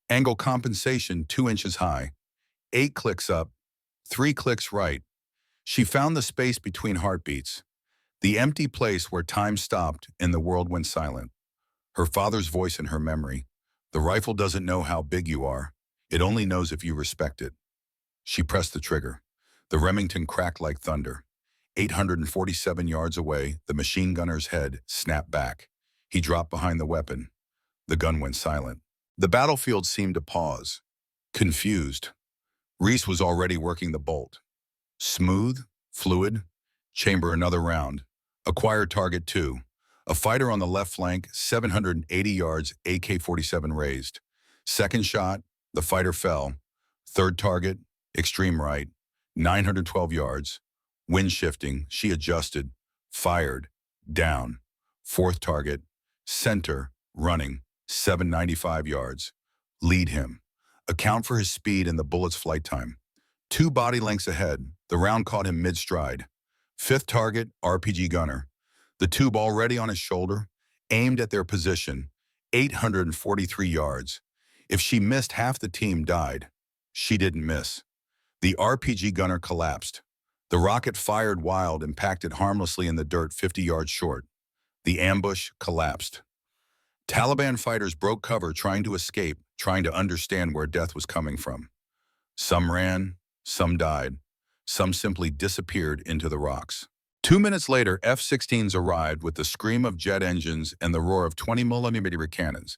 Angle compensation 2 inches high. 8 clicks up, 3 clicks right. She found the space between heartbeats. The empty place where time stopped and the world went silent. Her father's voice in her memory. The rifle doesn't know how big you are. It only knows if you respect it. She pressed the trigger. The Remington cracked like thunder. 847 yards away, the machine gunner's head snapped back. He dropped behind the weapon. The gun went silent. The battlefield seemed to pause. Confused. Reese was already working the bolt. Smooth, fluid, chamber another round. Acquire target 2. A fighter on the left flank, 780 yards, AK-47 raised. Second shot, the fighter fell. Third target, extreme right, 912 yards. Wind shifting, she adjusted, fired, down. Fourth target, center, running, 795 yards. Lead him. Account for his speed and the bullet's flight time. 2 body lengths ahead, the round caught him mid-stride. Fifth target, RPG gunner. The tube already on his shoulder, aimed at their position, 843 yards. If she missed, half the team died. She didn't miss. The RPG gunner collapsed. The rocket fired wild, impacted harmlessly in the dirt 50 yards short. The ambush collapsed. Taliban fighters broke cover, trying to escape, trying to understand where death was coming from. Some ran, some died. Some simply disappeared into the rocks. 2 minutes later, F-16s arrived with the scream of jet engines and the roar of 20mm cannons.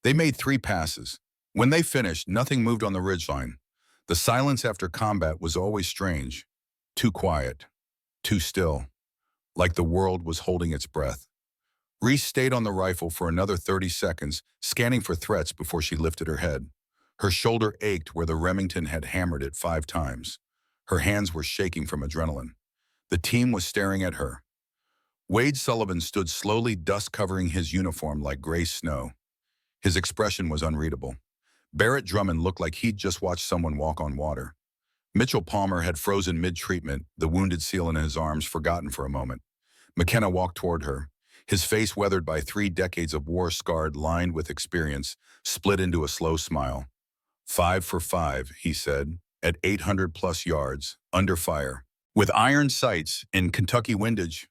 They made 3 passes. When they finished, nothing moved on the ridgeline. The silence after combat was always strange. Too quiet. Too still. Like the world was holding its breath. Reese stayed on the rifle for another 30 seconds, scanning for threats before she lifted her head. Her shoulder ached where the Remington had hammered it 5 times. Her hands were shaking from adrenaline. The team was staring at her. Wade Sullivan stood slowly, dust covering his uniform like gray snow. His expression was unreadable. Barrett Drummond looked like he'd just watched someone walk on water. Mitchell Palmer had frozen mid-treatment, the wounded SEAL in his arms forgotten for a moment. McKenna walked toward her. His face, weathered by 3 decades of war, scarred, lined with experience, split into a slow smile. 5 for 5, he said, at 800-plus yards, under fire. With iron sights in Kentucky windage,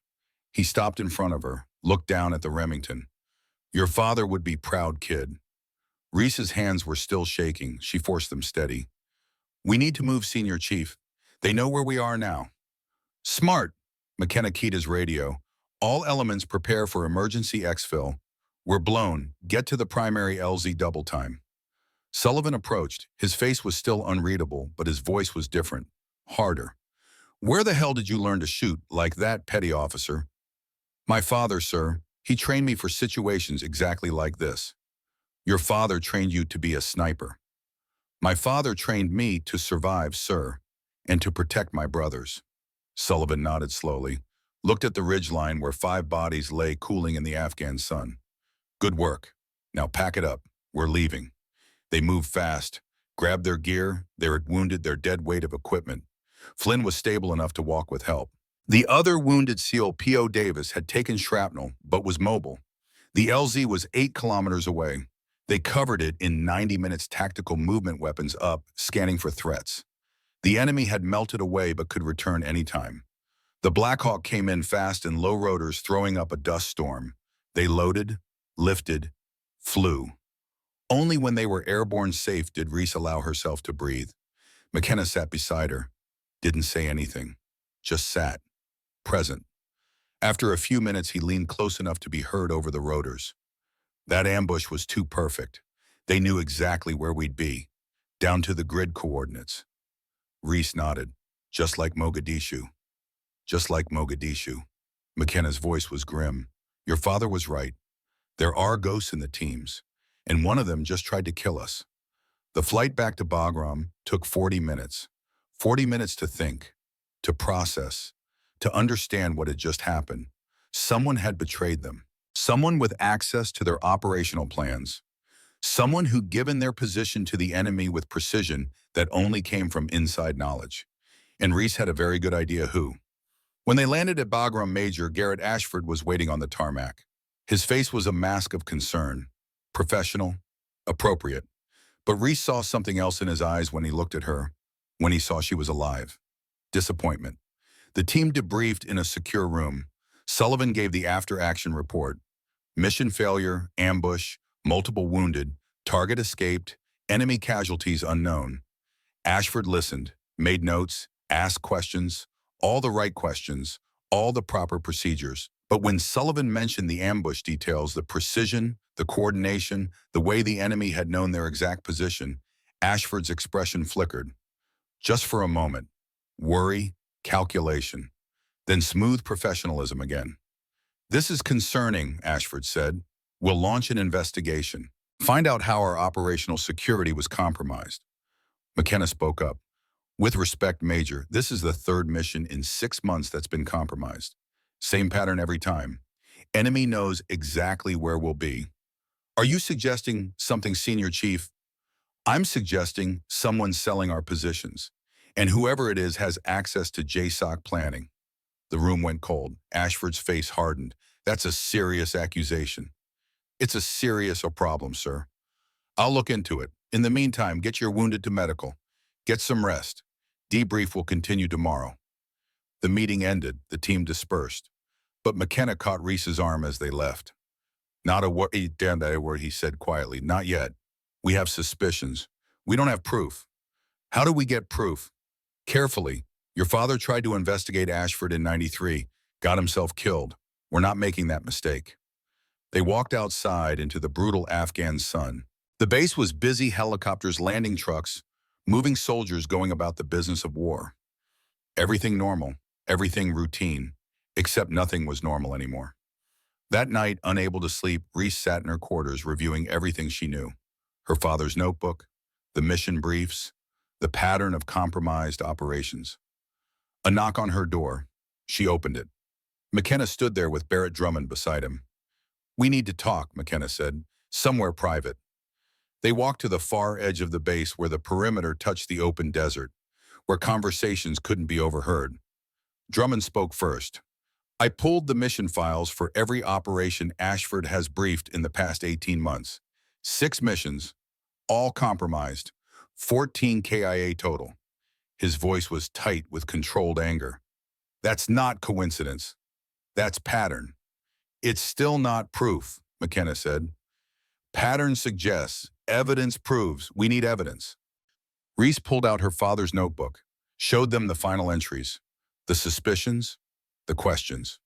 he stopped in front of her, looked down at the Remington. Your father would be proud, kid. Reese's hands were still shaking. She forced them steady. We need to move, Senior Chief. They know where we are now. Smart, McKenna keyed his radio. All elements prepare for emergency exfil. We're blown. Get to the primary LZ double time. Sullivan approached. His face was still unreadable, but his voice was different, harder. Where the hell did you learn to shoot like that, petty officer? My father, sir. He trained me for situations exactly like this. Your father trained you to be a sniper. My father trained me to survive, sir, and to protect my brothers. Sullivan nodded slowly, looked at the ridgeline where 5 bodies lay cooling in the Afghan sun. Good work. Now pack it up. We're leaving. They moved fast, grabbed their gear, their wounded, their dead weight of equipment. Flynn was stable enough to walk with help. The other wounded SEAL, P.O. Davis, had taken shrapnel, but was mobile. The LZ was 8 kilometers away. They covered it in 90 minutes, tactical movement weapons up, scanning for threats. The enemy had melted away but could return anytime. The Black Hawk came in fast in low rotors, throwing up a dust storm. They loaded, lifted, flew. Only when they were airborne safe did Reese allow herself to breathe. McKenna sat beside her, didn't say anything, just sat, present. After a few minutes, he leaned close enough to be heard over the rotors. That ambush was too perfect. They knew exactly where we'd be, down to the grid coordinates. Reese nodded, just like Mogadishu. Just like Mogadishu. McKenna's voice was grim. Your father was right. There are ghosts in the teams, and one of them just tried to kill us. The flight back to Bagram took 40 minutes. 40 minutes to think, to process, to understand what had just happened. Someone had betrayed them. Someone with access to their operational plans. Someone who'd given their position to the enemy with precision that only came from inside knowledge. And Reese had a very good idea who. When they landed at Bagram, Major Garrett Ashford was waiting on the tarmac. His face was a mask of concern. Professional, appropriate. But Reese saw something else in his eyes when he looked at her, when he saw she was alive. Disappointment. The team debriefed in a secure room. Sullivan gave the after-action report. Mission failure, ambush, multiple wounded, target escaped, enemy casualties unknown. Ashford listened, made notes, asked questions, all the right questions, all the proper procedures. But when Sullivan mentioned the ambush details, the precision, the coordination, the way the enemy had known their exact position, Ashford's expression flickered. Just for a moment. Worry, calculation. Then smooth professionalism again. This is concerning, Ashford said. We'll launch an investigation. Find out how our operational security was compromised. McKenna spoke up. With respect, Major, this is the 3rd mission in 6 months that's been compromised. Same pattern every time. Enemy knows exactly where we'll be. Are you suggesting something, Senior Chief? I'm suggesting someone's selling our positions. And whoever it is has access to JSOC planning. The room went cold. Ashford's face hardened. That's a serious accusation. It's a serious problem, sir. I'll look into it. In the meantime, get your wounded to medical. Get some rest. Debrief will continue tomorrow. The meeting ended. The team dispersed. But McKenna caught Reese's arm as they left. Not a word, damn that word, he said quietly. Not yet. We have suspicions. We don't have proof. How do we get proof? Carefully, Your father tried to investigate Ashford in 93, got himself killed. We're not making that mistake. They walked outside into the brutal Afghan sun. The base was busy, helicopters, landing trucks, moving soldiers going about the business of war. Everything normal, everything routine, except nothing was normal anymore. That night, unable to sleep, Reese sat in her quarters reviewing everything she knew. Her father's notebook, the mission briefs, the pattern of compromised operations. A knock on her door. She opened it. McKenna stood there with Barrett Drummond beside him. "We need to talk," McKenna said. "Somewhere private." They walked to the far edge of the base where the perimeter touched the open desert, where conversations couldn't be overheard. Drummond spoke first. "I pulled the mission files for every operation Ashford has briefed in the past 18 months. 6 missions, all compromised, 14 KIA total." His voice was tight with controlled anger. "That's not coincidence. That's pattern." "It's still not proof," McKenna said. "Pattern suggests, evidence proves, we need evidence." Reese pulled out her father's notebook, showed them the final entries, the suspicions, the questions.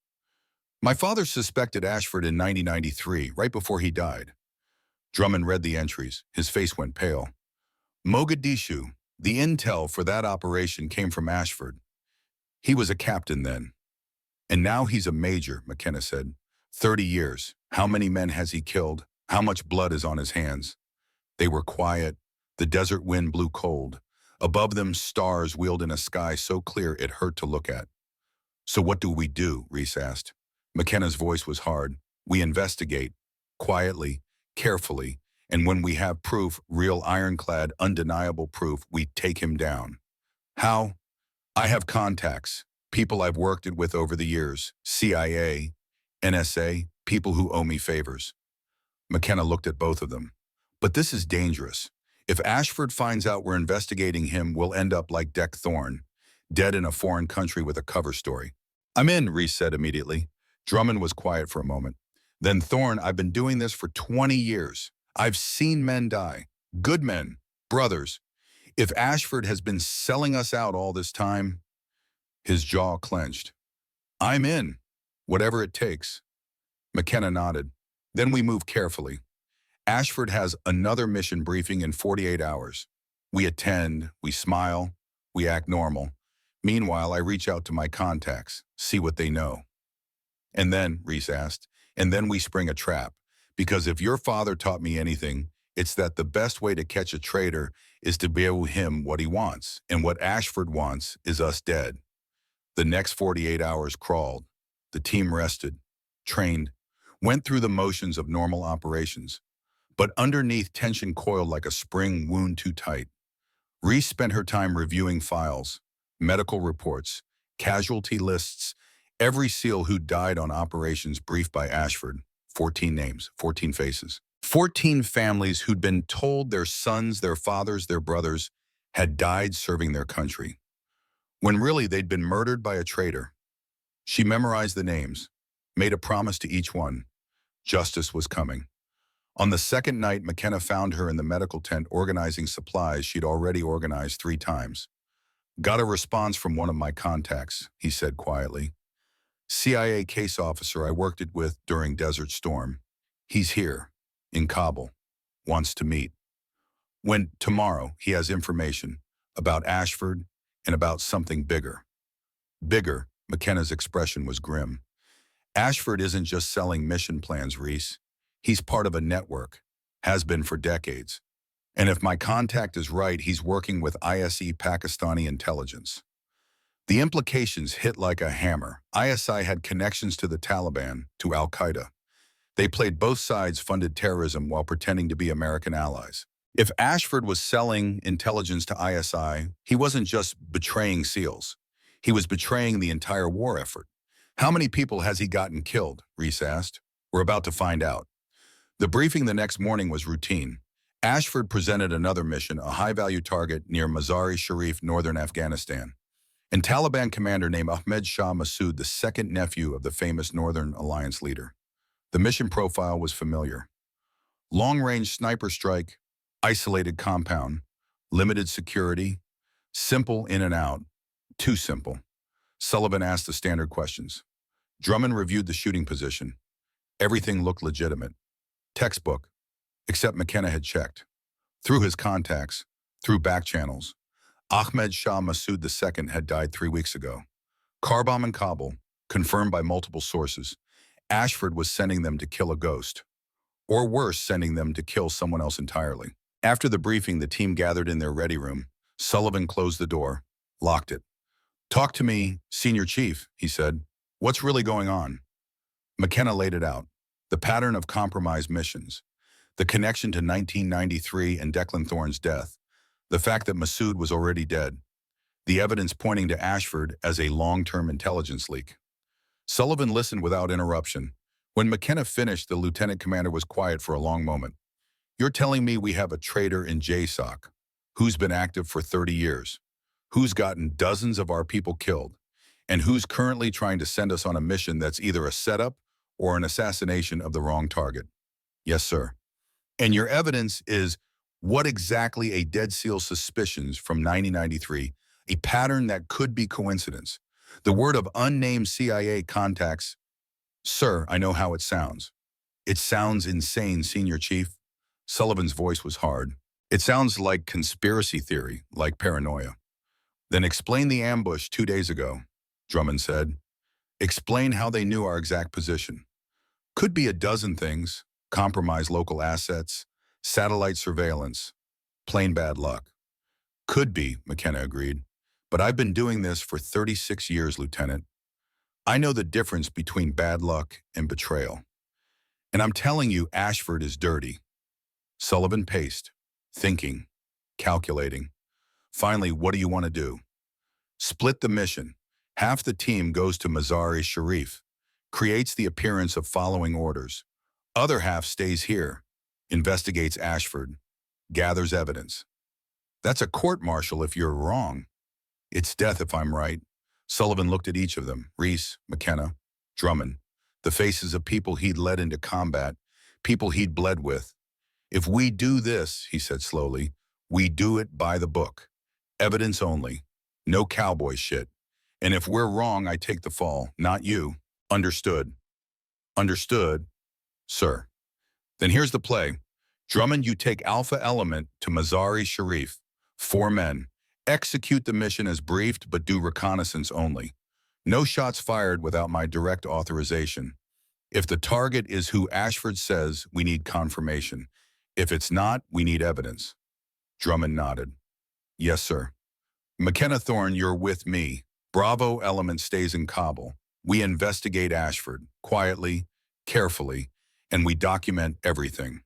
"My father suspected Ashford in 1993, right before he died." Drummond read the entries. His face went pale. "Mogadishu, the intel for that operation came from Ashford. He was a captain then. And now he's a major," McKenna said. 30 years. How many men has he killed? How much blood is on his hands?" They were quiet. The desert wind blew cold. Above them, stars wheeled in a sky so clear it hurt to look at. "So what do we do?" Reese asked. McKenna's voice was hard. "We investigate, quietly, carefully, and when we have proof, real ironclad, undeniable proof, we take him down." "How?" "I have contacts, people I've worked it with over the years, CIA, NSA, people who owe me favors." McKenna looked at both of them. "But this is dangerous. If Ashford finds out we're investigating him, we'll end up like Deck Thorne, dead in a foreign country with a cover story." "I'm in," Reese said immediately. Drummond was quiet for a moment. "Then Thorne, I've been doing this for 20 years. I've seen men die. Good men, brothers. If Ashford has been selling us out all this time..." His jaw clenched. "I'm in. Whatever it takes." McKenna nodded. "Then we move carefully. Ashford has another mission briefing in 48 hours. We attend, we smile, we act normal. Meanwhile, I reach out to my contacts, see what they know." "And then," Reese asked, "and then we spring a trap. Because if your father taught me anything, it's that the best way to catch a traitor is to give him what he wants, and what Ashford wants is us dead." The next 48 hours crawled. The team rested, trained, went through the motions of normal operations. But underneath, tension coiled like a spring wound too tight. Reese spent her time reviewing files, medical reports, casualty lists, every SEAL who died on operations briefed by Ashford. 14 names, 14 faces. 14 families who'd been told their sons, their fathers, their brothers had died serving their country, when really they'd been murdered by a traitor. She memorized the names, made a promise to each one. Justice was coming. On the second night, McKenna found her in the medical tent organizing supplies she'd already organized 3 times. "Got a response from one of my contacts," he said quietly. "CIA case officer I worked it with during Desert Storm. He's here, in Kabul, wants to meet. When tomorrow he has information about Ashford and about something bigger." "Bigger," McKenna's expression was grim. "Ashford isn't just selling mission plans, Reese. He's part of a network, has been for decades. And if my contact is right, he's working with ISI Pakistani intelligence." The implications hit like a hammer. ISI had connections to the Taliban, to Al-Qaeda. They played both sides, funded terrorism while pretending to be American allies. If Ashford was selling intelligence to ISI, he wasn't just betraying SEALs. He was betraying the entire war effort. "How many people has he gotten killed?" Reese asked. "We're about to find out." The briefing the next morning was routine. Ashford presented another mission, a high-value target near Mazar-e Sharif, northern Afghanistan. And Taliban commander named Ahmed Shah Massoud, the second nephew of the famous Northern Alliance leader. The mission profile was familiar. Long-range sniper strike, isolated compound, limited security, simple in and out, Too simple. Sullivan asked the standard questions. Drummond reviewed the shooting position. Everything looked legitimate. Textbook, except McKenna had checked. Through his contacts, through back channels, Ahmed Shah Massoud II had died 3 weeks ago. Car bomb in Kabul, confirmed by multiple sources. Ashford was sending them to kill a ghost. Or worse, sending them to kill someone else entirely. After the briefing, the team gathered in their ready room. Sullivan closed the door, locked it. "Talk to me, Senior Chief," he said. "What's really going on?" McKenna laid it out. The pattern of compromised missions. The connection to 1993 and Declan Thorne's death. The fact that Massoud was already dead. The evidence pointing to Ashford as a long-term intelligence leak. Sullivan listened without interruption. When McKenna finished, the lieutenant commander was quiet for a long moment. "You're telling me we have a traitor in JSOC, who's been active for 30 years, who's gotten dozens of our people killed, and who's currently trying to send us on a mission that's either a setup or an assassination of the wrong target?" "Yes, sir." "And your evidence is what exactly? A Dead Seal suspicions from 1993, a pattern that could be coincidence. The word of unnamed CIA contacts." "Sir, I know how it sounds." "It sounds insane, Senior Chief." Sullivan's voice was hard. "It sounds like conspiracy theory, like paranoia." "Then explain the ambush 2 days ago," Drummond said. "Explain how they knew our exact position." "Could be a dozen things. Compromised local assets, satellite surveillance, plain bad luck." "Could be," McKenna agreed. "But I've been doing this for 36 years, Lieutenant. I know the difference between bad luck and betrayal. And I'm telling you, Ashford is dirty." Sullivan paced, thinking, calculating. "Finally, what do you want to do?" "Split the mission. Half the team goes to Mazar-e-Sharif, creates the appearance of following orders. Other half stays here, investigates Ashford, gathers evidence." "That's a court-martial if you're wrong." "It's death if I'm right." Sullivan looked at each of them, Reese, McKenna, Drummond, the faces of people he'd led into combat, people he'd bled with. "If we do this," he said slowly, "we do it by the book. Evidence only. No cowboy shit. And if we're wrong, I take the fall, not you. Understood?" "Understood, sir." "Then here's the play. Drummond, you take Alpha Element to Mazar-e-Sharif. 4 men. Execute the mission as briefed, but do reconnaissance only. No shots fired without my direct authorization. If the target is who Ashford says, we need confirmation. If it's not, we need evidence." Drummond nodded. "Yes, sir." "McKenna Thorne, you're with me. Bravo Element stays in Kabul. We investigate Ashford, quietly, carefully, and we document everything."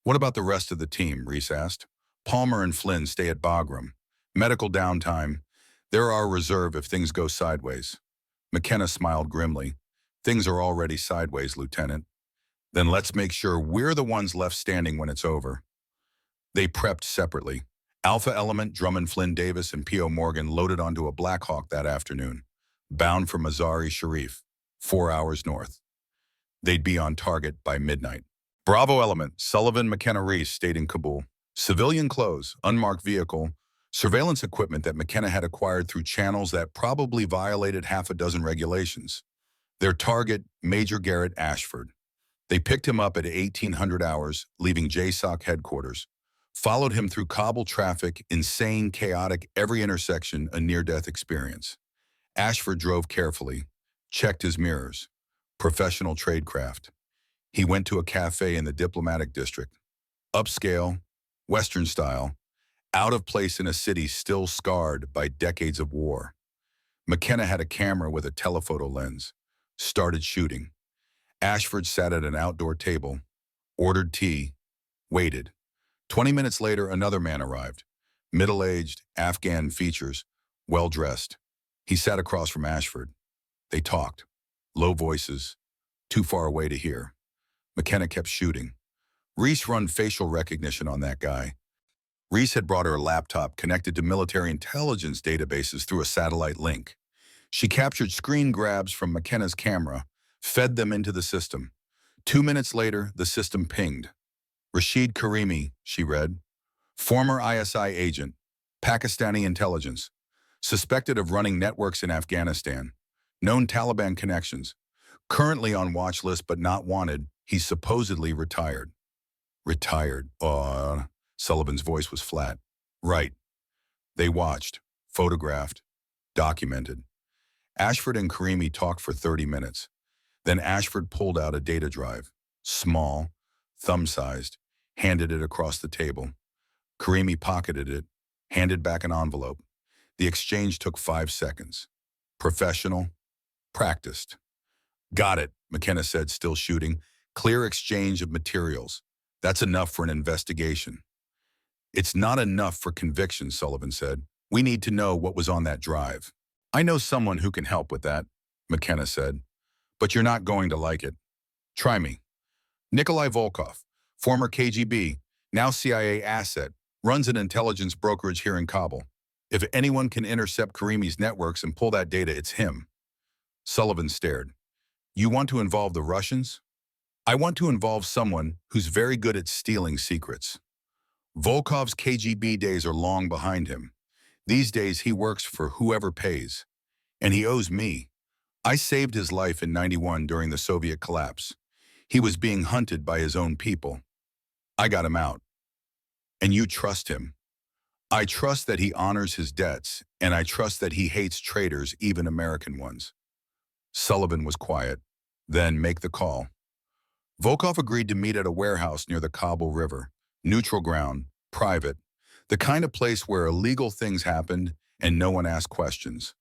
"What about the rest of the team?" Reese asked. "Palmer and Flynn stay at Bagram. Medical downtime. They're our reserve if things go sideways." McKenna smiled grimly. "Things are already sideways, Lieutenant." "Then let's make sure we're the ones left standing when it's over." They prepped separately. Alpha Element, Drummond, Flynn Davis, and P.O. Morgan loaded onto a Black Hawk that afternoon, bound for Mazar-e-Sharif, 4 hours north. They'd be on target by midnight. Bravo Element, Sullivan, McKenna, Reese stayed in Kabul. Civilian clothes, unmarked vehicle, surveillance equipment that McKenna had acquired through channels that probably violated half a dozen regulations. Their target, Major Garrett Ashford. They picked him up at 1800 hours, leaving JSOC headquarters. Followed him through Kabul traffic, insane, chaotic, every intersection, a near-death experience. Ashford drove carefully, checked his mirrors. Professional tradecraft. He went to a cafe in the diplomatic district. Upscale, Western style, out of place in a city still scarred by decades of war. McKenna had a camera with a telephoto lens. Started shooting. Ashford sat at an outdoor table, ordered tea, waited. 20 minutes later, another man arrived. Middle-aged, Afghan features, well-dressed. He sat across from Ashford. They talked. Low voices, too far away to hear. McKenna kept shooting. Reese run facial recognition on that guy. Reese had brought her a laptop connected to military intelligence databases through a satellite link. She captured screen grabs from McKenna's camera, fed them into the system. 2 minutes later, the system pinged. "Rashid Karimi," she read. "Former ISI agent, Pakistani intelligence. Suspected of running networks in Afghanistan. Known Taliban connections. Currently on watch list but not wanted. He's supposedly retired. Retired. Sullivan's voice was flat. Right. They watched, photographed, documented. Ashford and Karimi talked for 30 minutes. Then Ashford pulled out a data drive. Small, thumb-sized, handed it across the table. Karimi pocketed it, handed back an envelope. The exchange took 5 seconds. Professional, practiced. Got it, McKenna said, still shooting. Clear exchange of materials. That's enough for an investigation. It's not enough for conviction, Sullivan said. We need to know what was on that drive. I know someone who can help with that, McKenna said. But you're not going to like it. Try me. Nikolai Volkov, former KGB, now CIA asset, runs an intelligence brokerage here in Kabul. If anyone can intercept Karimi's networks and pull that data, it's him. Sullivan stared. You want to involve the Russians? I want to involve someone who's very good at stealing secrets. Volkov's KGB days are long behind him. These days he works for whoever pays. And he owes me. I saved his life in '91 during the Soviet collapse. He was being hunted by his own people. I got him out. And you trust him. I trust that he honors his debts, and I trust that he hates traitors, even American ones. Sullivan was quiet. Then make the call. Volkov agreed to meet at a warehouse near the Kabul River. Neutral ground, private, the kind of place where illegal things happened and no one asked questions.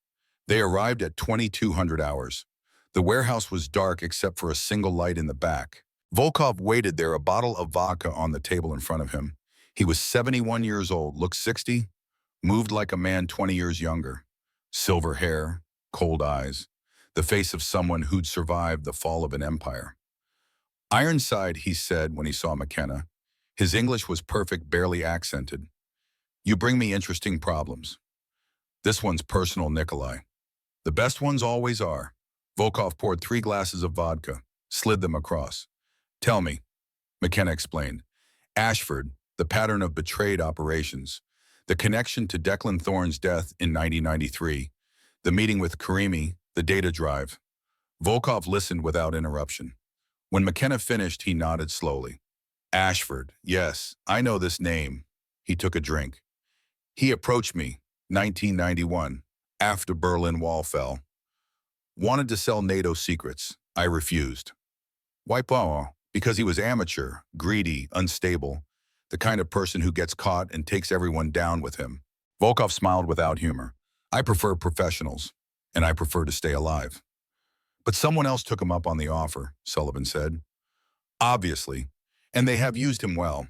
They arrived at 2200 hours. The warehouse was dark except for a single light in the back. Volkov waited there, a bottle of vodka on the table in front of him. He was 71 years old, looked 60, moved like a man 20 years younger. Silver hair, cold eyes, the face of someone who'd survived the fall of an empire. Ironside, he said when he saw McKenna. His English was perfect, barely accented. You bring me interesting problems. This one's personal, Nikolai. The best ones always are. Volkov poured 3 glasses of vodka, slid them across. Tell me, McKenna explained. Ashford, the pattern of betrayed operations, the connection to Declan Thorne's death in 1993, the meeting with Karimi, the data drive. Volkov listened without interruption. When McKenna finished, he nodded slowly. Ashford, yes, I know this name. He took a drink. He approached me, 1991, after Berlin Wall fell. Wanted to sell NATO secrets. I refused. Why? Because he was amateur, greedy, unstable, the kind of person who gets caught and takes everyone down with him. Volkov smiled without humor. I prefer professionals, and I prefer to stay alive. But someone else took him up on the offer, Sullivan said. Obviously, and they have used him well.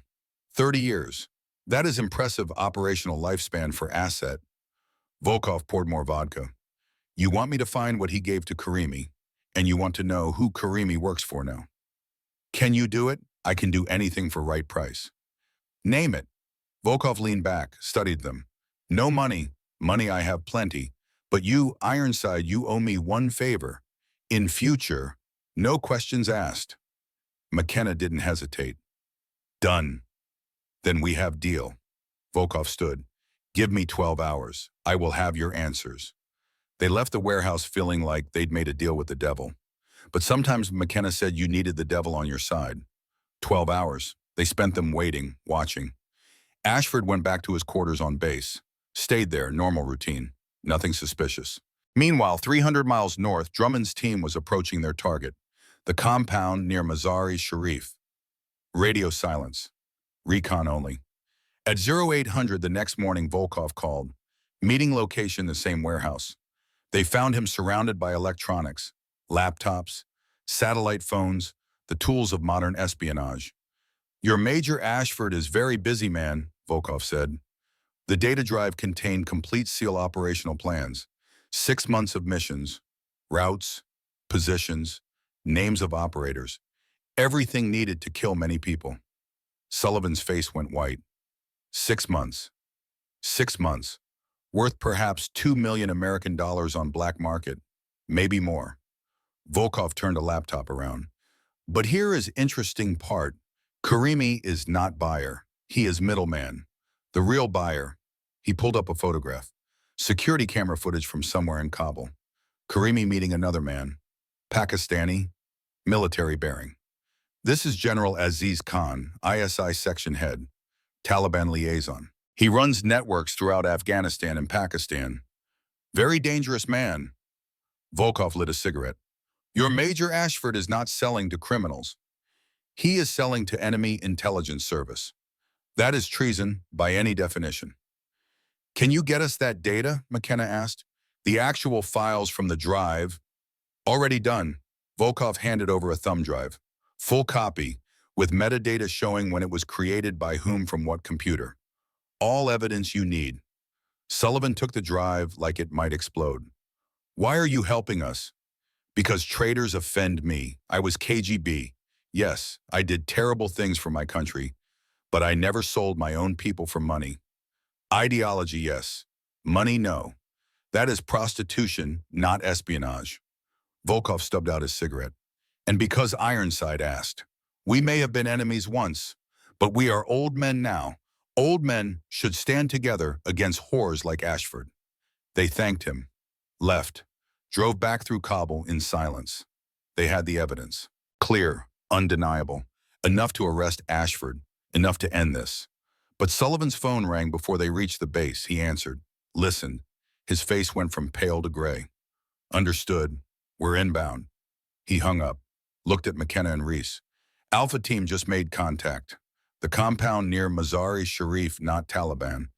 30 years. That is impressive operational lifespan for asset. Volkov poured more vodka. You want me to find what he gave to Karimi, and you want to know who Karimi works for now. Can you do it? I can do anything for right price. Name it. Volkov leaned back, studied them. No money. Money I have plenty. But you, Ironside, you owe me one favor. In future, no questions asked. McKenna didn't hesitate. Done. Then we have deal. Volkov stood. Give me 12 hours. I will have your answers. They left the warehouse feeling like they'd made a deal with the devil. But sometimes McKenna said you needed the devil on your side. 12 hours. They spent them waiting, watching. Ashford went back to his quarters on base. Stayed there, normal routine. Nothing suspicious. Meanwhile, 300 miles north, Drummond's team was approaching their target, the compound near Mazari Sharif. Radio silence. Recon only. At 0800 the next morning, Volkov called. Meeting location, the same warehouse. They found him surrounded by electronics, laptops, satellite phones, the tools of modern espionage. Your Major Ashford is very busy, man, Volkov said. The data drive contained complete SEAL operational plans, 6 months of missions, routes, positions, names of operators, everything needed to kill many people. Sullivan's face went white. 6 months. 6 months. Worth perhaps $2 million American dollars on black market, maybe more. Volkov turned a laptop around. But here is interesting part. Karimi is not buyer. He is middleman. The real buyer. He pulled up a photograph. Security camera footage from somewhere in Kabul. Karimi meeting another man. Pakistani, military bearing. This is General Aziz Khan, ISI section head, Taliban liaison. He runs networks throughout Afghanistan and Pakistan. Very dangerous man. Volkov lit a cigarette. Your Major Ashford is not selling to criminals. He is selling to enemy intelligence service. That is treason by any definition. Can you get us that data? McKenna asked. The actual files from the drive. Already done. Volkov handed over a thumb drive. Full copy, with metadata showing when it was created by whom from what computer. All evidence you need. Sullivan took the drive like it might explode. Why are you helping us? Because traitors offend me. I was KGB. Yes, I did terrible things for my country, but I never sold my own people for money. Ideology, yes. Money, no. That is prostitution, not espionage. Volkov stubbed out his cigarette. And because Ironside asked, we may have been enemies once, but we are old men now. Old men should stand together against whores like Ashford. They thanked him, left, drove back through Kabul in silence. They had the evidence. Clear, undeniable. Enough to arrest Ashford, enough to end this. But Sullivan's phone rang before they reached the base. He answered, listened. His face went from pale to gray. Understood. We're inbound. He hung up, looked at McKenna and Reese. Alpha team just made contact. The compound near Mazar-e Sharif, not Taliban.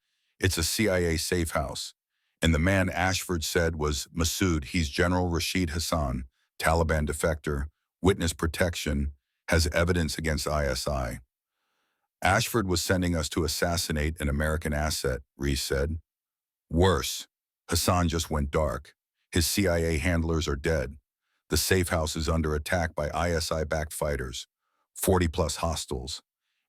It's a CIA safe house. And the man Ashford said was Masood. He's General Rashid Hassan, Taliban defector, witness protection, has evidence against ISI. Ashford was sending us to assassinate an American asset, Reese said. Worse, Hassan just went dark. His CIA handlers are dead. The safe house is under attack by ISI-backed fighters, 40-plus hostiles,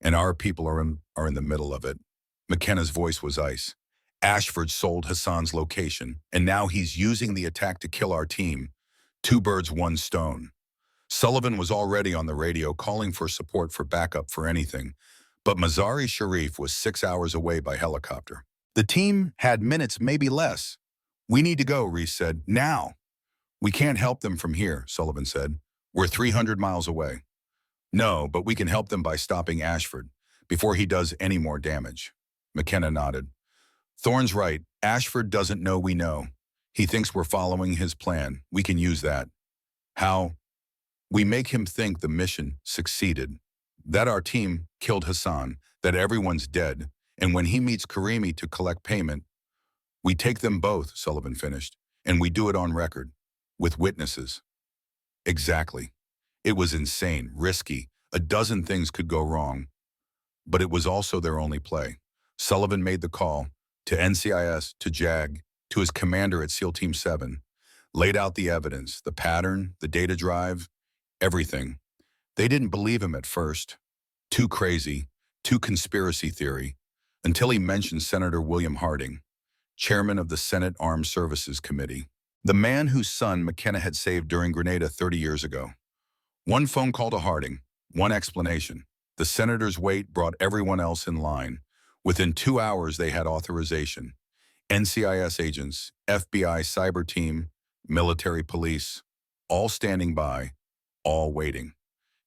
and our people are in the middle of it. McKenna's voice was ice. Ashford sold Hassan's location, and now he's using the attack to kill our team. 2 birds, 1 stone. Sullivan was already on the radio calling for support for backup for anything, but Mazar-e Sharif was 6 hours away by helicopter. The team had minutes, maybe less. We need to go, Reese said. Now. We can't help them from here, Sullivan said. We're 300 miles away. No, but we can help them by stopping Ashford before he does any more damage. McKenna nodded. Thorne's right. Ashford doesn't know we know. He thinks we're following his plan. We can use that. How? We make him think the mission succeeded, that our team killed Hassan, that everyone's dead, and when he meets Karimi to collect payment, we take them both, Sullivan finished, and we do it on record, with witnesses. Exactly. It was insane, risky. A dozen things could go wrong, but it was also their only play. Sullivan made the call to NCIS, to JAG, to his commander at SEAL Team 7, laid out the evidence, the pattern, the data drive, everything. They didn't believe him at first. Too crazy, too conspiracy theory, until he mentioned Senator William Harding, chairman of the Senate Armed Services Committee, the man whose son McKenna had saved during Grenada 30 years ago. One phone call to Harding, one explanation. The senator's weight brought everyone else in line. Within 2 hours, they had authorization. NCIS agents, FBI cyber team, military police, all standing by, all waiting.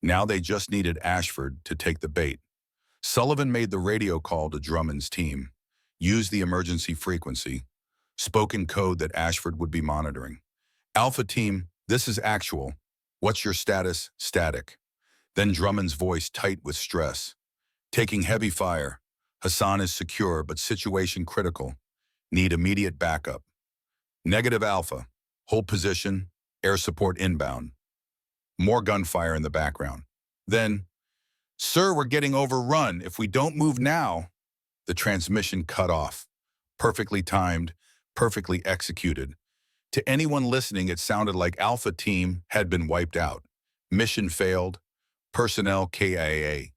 Now they just needed Ashford to take the bait. Sullivan made the radio call to Drummond's team, used the emergency frequency, spoken code that Ashford would be monitoring. Alpha team, this is actual. What's your status? Static. Then Drummond's voice tight with stress. Taking heavy fire. Hassan is secure, but situation critical. Need immediate backup. Negative Alpha. Hold position. Air support inbound. More gunfire in the background. Then, sir, we're getting overrun. If we don't move now, the transmission cut off. Perfectly timed, perfectly executed. To anyone listening, it sounded like Alpha Team had been wiped out. Mission failed. Personnel KIA.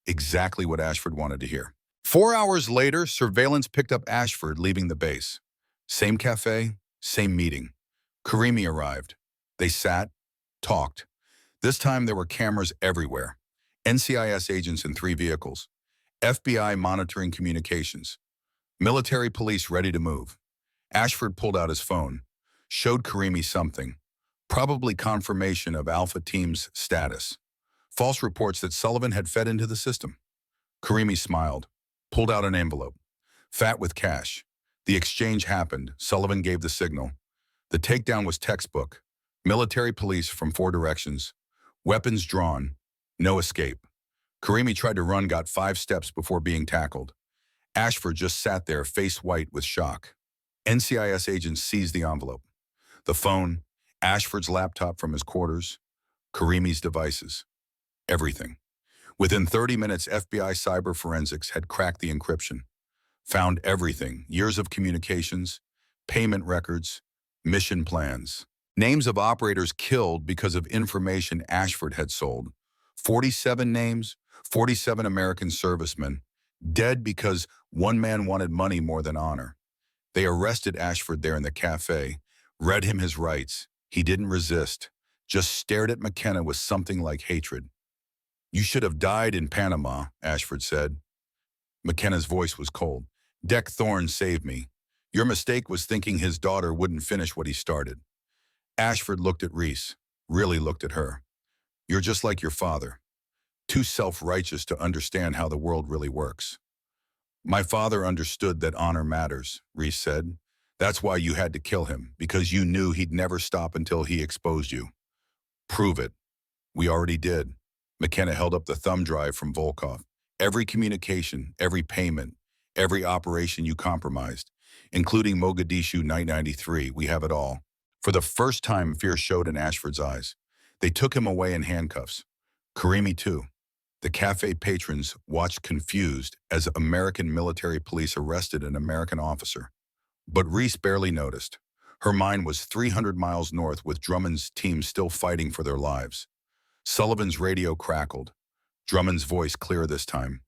Exactly what Ashford wanted to hear. 4 hours later, surveillance picked up Ashford leaving the base. Same cafe, same meeting. Karimi arrived. They sat, talked. This time there were cameras everywhere. NCIS agents in 3 vehicles. FBI monitoring communications. Military police ready to move. Ashford pulled out his phone, showed Karimi something, probably confirmation of Alpha Team's status. False reports that Sullivan had fed into the system. Karimi smiled, pulled out an envelope, fat with cash. The exchange happened. Sullivan gave the signal. The takedown was textbook. Military police from 4 directions. Weapons drawn. No escape. Karimi tried to run, got 5 steps before being tackled. Ashford just sat there, face white with shock. NCIS agents seized the envelope. The phone, Ashford's laptop from his quarters, Karimi's devices. Everything. Within 30 minutes, FBI cyber forensics had cracked the encryption. Found everything, years of communications, payment records, mission plans. Names of operators killed because of information Ashford had sold. 47 names, 47 American servicemen, dead because one man wanted money more than honor. They arrested Ashford there in the cafe, read him his rights. He didn't resist, just stared at McKenna with something like hatred. "You should have died in Panama," Ashford said. McKenna's voice was cold. "Deck Thorne saved me. Your mistake was thinking his daughter wouldn't finish what he started." Ashford looked at Reese, really looked at her. "You're just like your father, too self-righteous to understand how the world really works." "My father understood that honor matters," Reese said. "That's why you had to kill him, because you knew he'd never stop until he exposed you." "Prove it." "We already did." McKenna held up the thumb drive from Volkov. "Every communication, every payment, every operation you compromised, including Mogadishu 993, we have it all." For the first time, fear showed in Ashford's eyes. They took him away in handcuffs. Karimi, too. The cafe patrons watched confused as American military police arrested an American officer. But Reese barely noticed. Her mind was 300 miles north with Drummond's team still fighting for their lives. Sullivan's radio crackled. Drummond's voice clear this time.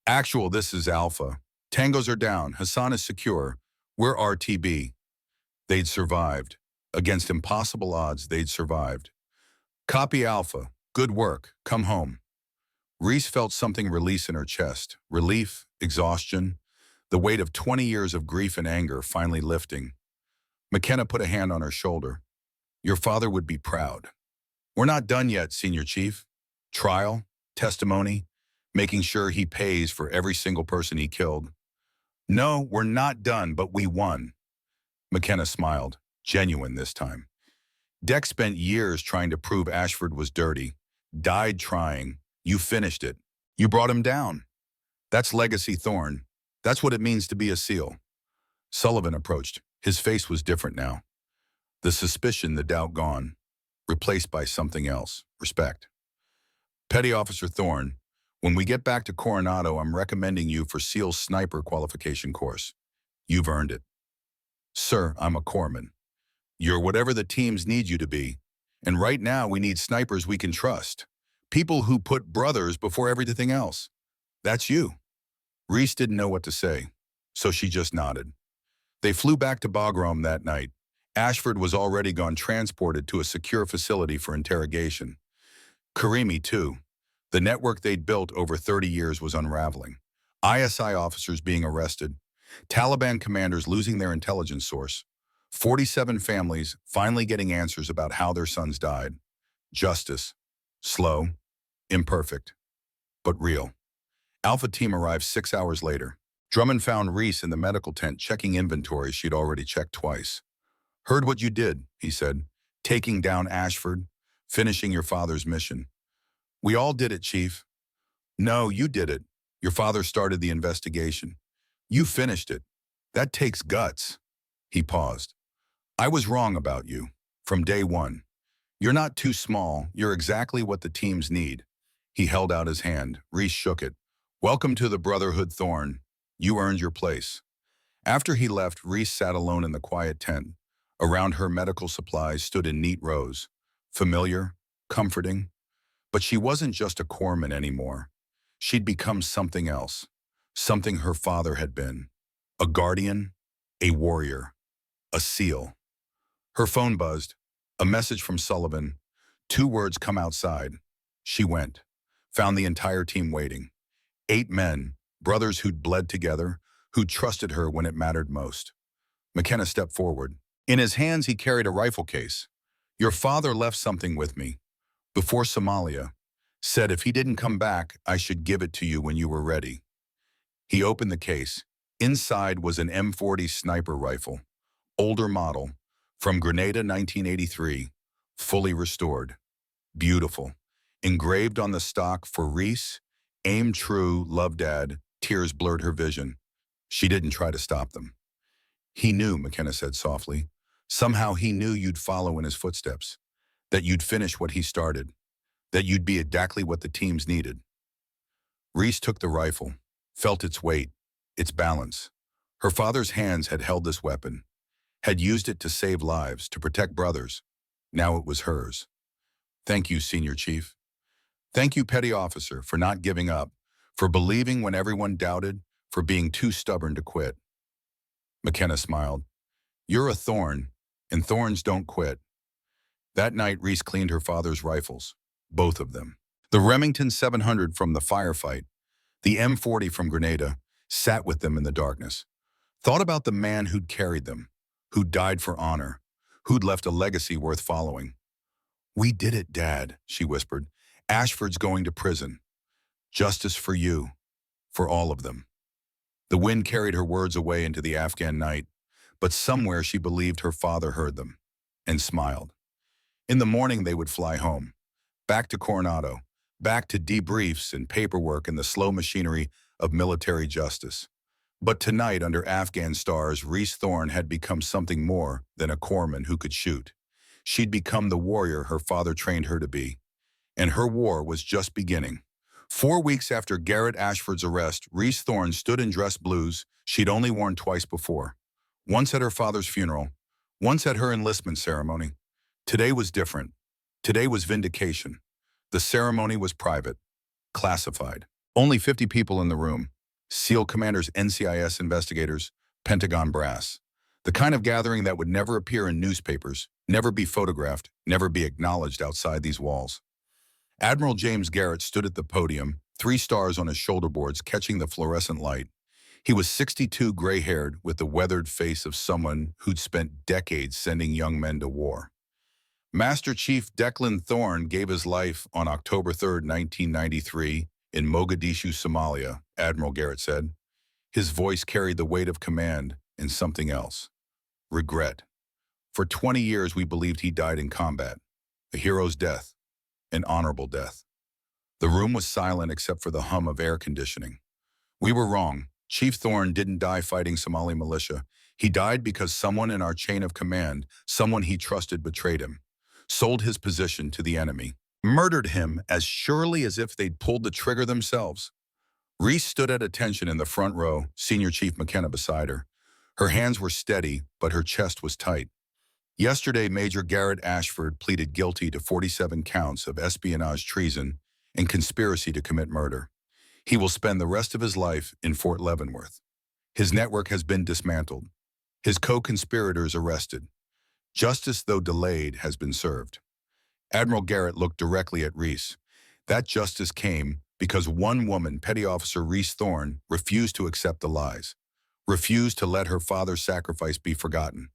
"Actual, this is Alpha. Tangos are down. Hassan is secure. We're RTB." They'd survived. Against impossible odds, they'd survived. "Copy Alpha. Good work. Come home." Reese felt something release in her chest. Relief, exhaustion, the weight of 20 years of grief and anger finally lifting. McKenna put a hand on her shoulder. "Your father would be proud." "We're not done yet, Senior Chief. Trial, testimony, making sure he pays for every single person he killed." "No, we're not done, but we won." McKenna smiled, genuine this time. "Deck spent years trying to prove Ashford was dirty. Died trying. You finished it. You brought him down. That's legacy, Thorne. That's what it means to be a SEAL." Sullivan approached. His face was different now. The suspicion, the doubt gone, replaced by something else, respect. "Petty Officer Thorne, when we get back to Coronado, I'm recommending you for SEAL sniper qualification course. You've earned it." "Sir, I'm a corpsman. You're whatever the teams need you to be. And right now we need snipers we can trust. People who put brothers before everything else. That's you." Reese didn't know what to say, so she just nodded. They flew back to Bagram that night. Ashford was already gone, transported to a secure facility for interrogation. Karimi, too. The network they'd built over 30 years was unraveling. ISI officers being arrested. Taliban commanders losing their intelligence source. 47 families finally getting answers about how their sons died. Justice. Slow. Imperfect. But real. Alpha Team arrived 6 hours later. Drummond found Reese in the medical tent checking inventory she'd already checked twice. "Heard what you did," he said. "Taking down Ashford, finishing your father's mission." "We all did it, Chief." "No, you did it. Your father started the investigation. You finished it. That takes guts." He paused. "I was wrong about you. From day one. You're not too small. You're exactly what the teams need." He held out his hand. Reese shook it. "Welcome to the Brotherhood, Thorne. You earned your place." After he left, Reese sat alone in the quiet tent. Around her, medical supplies stood in neat rows. Familiar, comforting. But she wasn't just a corpsman anymore. She'd become something else. Something her father had been. A guardian, a warrior, a SEAL. Her phone buzzed. A message from Sullivan. 2 words, "Come outside." She went. Found the entire team waiting. 8 men, brothers who'd bled together, who trusted her when it mattered most. McKenna stepped forward. In his hands, he carried a rifle case. Your father left something with me, before Somalia. Said if he didn't come back, I should give it to you when you were ready. He opened the case. Inside was an M40 sniper rifle, older model, from Grenada 1983, fully restored. Beautiful. Engraved on the stock for Reese, aim true, love dad, tears blurred her vision. She didn't try to stop them. He knew, McKenna said softly. Somehow he knew you'd follow in his footsteps, that you'd finish what he started, that you'd be exactly what the teams needed. Reese took the rifle, felt its weight, its balance. Her father's hands had held this weapon, had used it to save lives, to protect brothers. Now it was hers. Thank you, Senior Chief. Thank you, Petty Officer, for not giving up, for believing when everyone doubted, for being too stubborn to quit. McKenna smiled. You're a thorn, and thorns don't quit. That night, Reese cleaned her father's rifles, both of them. The Remington 700 from the firefight, the M40 from Grenada, sat with them in the darkness. Thought about the man who'd carried them, who'd died for honor, who'd left a legacy worth following. We did it, Dad, she whispered. Ashford's going to prison. Justice for you, for all of them. The wind carried her words away into the Afghan night, but somewhere she believed her father heard them and smiled. In the morning they would fly home, back to Coronado, back to debriefs and paperwork and the slow machinery of military justice. But tonight, under Afghan stars, Reese Thorne had become something more than a corpsman who could shoot. She'd become the warrior her father trained her to be. And her war was just beginning. 4 weeks after Garrett Ashford's arrest, Reese Thorne stood in dress blues she'd only worn twice before. Once at her father's funeral, once at her enlistment ceremony. Today was different. Today was vindication. The ceremony was private, classified. Only 50 people in the room. SEAL commanders, NCIS investigators, Pentagon brass. The kind of gathering that would never appear in newspapers, never be photographed, never be acknowledged outside these walls. Admiral James Garrett stood at the podium, 3 stars on his shoulder boards catching the fluorescent light. He was 62, gray-haired, with the weathered face of someone who'd spent decades sending young men to war. Master Chief Declan Thorne gave his life on October 3, 1993, in Mogadishu, Somalia, Admiral Garrett said. His voice carried the weight of command and something else. Regret. For 20 years we believed he died in combat. A hero's death. An honorable death. The room was silent except for the hum of air conditioning. We were wrong. Chief Thorne didn't die fighting Somali militia. He died because someone in our chain of command, someone he trusted, betrayed him, sold his position to the enemy, murdered him as surely as if they'd pulled the trigger themselves. Reese stood at attention in the front row, Senior Chief McKenna beside her. Her hands were steady, but her chest was tight. Yesterday, Major Garrett Ashford pleaded guilty to 47 counts of espionage, treason, and conspiracy to commit murder. He will spend the rest of his life in Fort Leavenworth. His network has been dismantled. His co-conspirators arrested. Justice, though delayed, has been served. Admiral Garrett looked directly at Reese. That justice came because one woman, Petty Officer Reese Thorne, refused to accept the lies, refused to let her father's sacrifice be forgotten,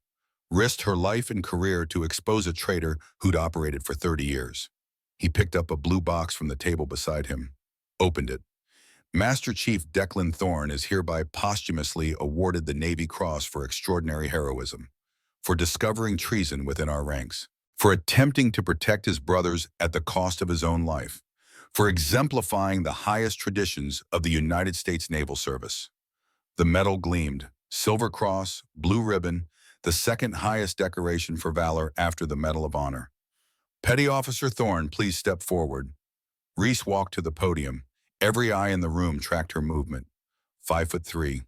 risked her life and career to expose a traitor who'd operated for 30 years. He picked up a blue box from the table beside him, opened it. Master Chief Declan Thorne is hereby posthumously awarded the Navy Cross for extraordinary heroism, for discovering treason within our ranks, for attempting to protect his brothers at the cost of his own life, for exemplifying the highest traditions of the United States Naval Service. The medal gleamed, Silver Cross, blue ribbon, the second highest decoration for valor after the Medal of Honor. Petty Officer Thorne, please step forward. Reese walked to the podium. Every eye in the room tracked her movement. 5'3",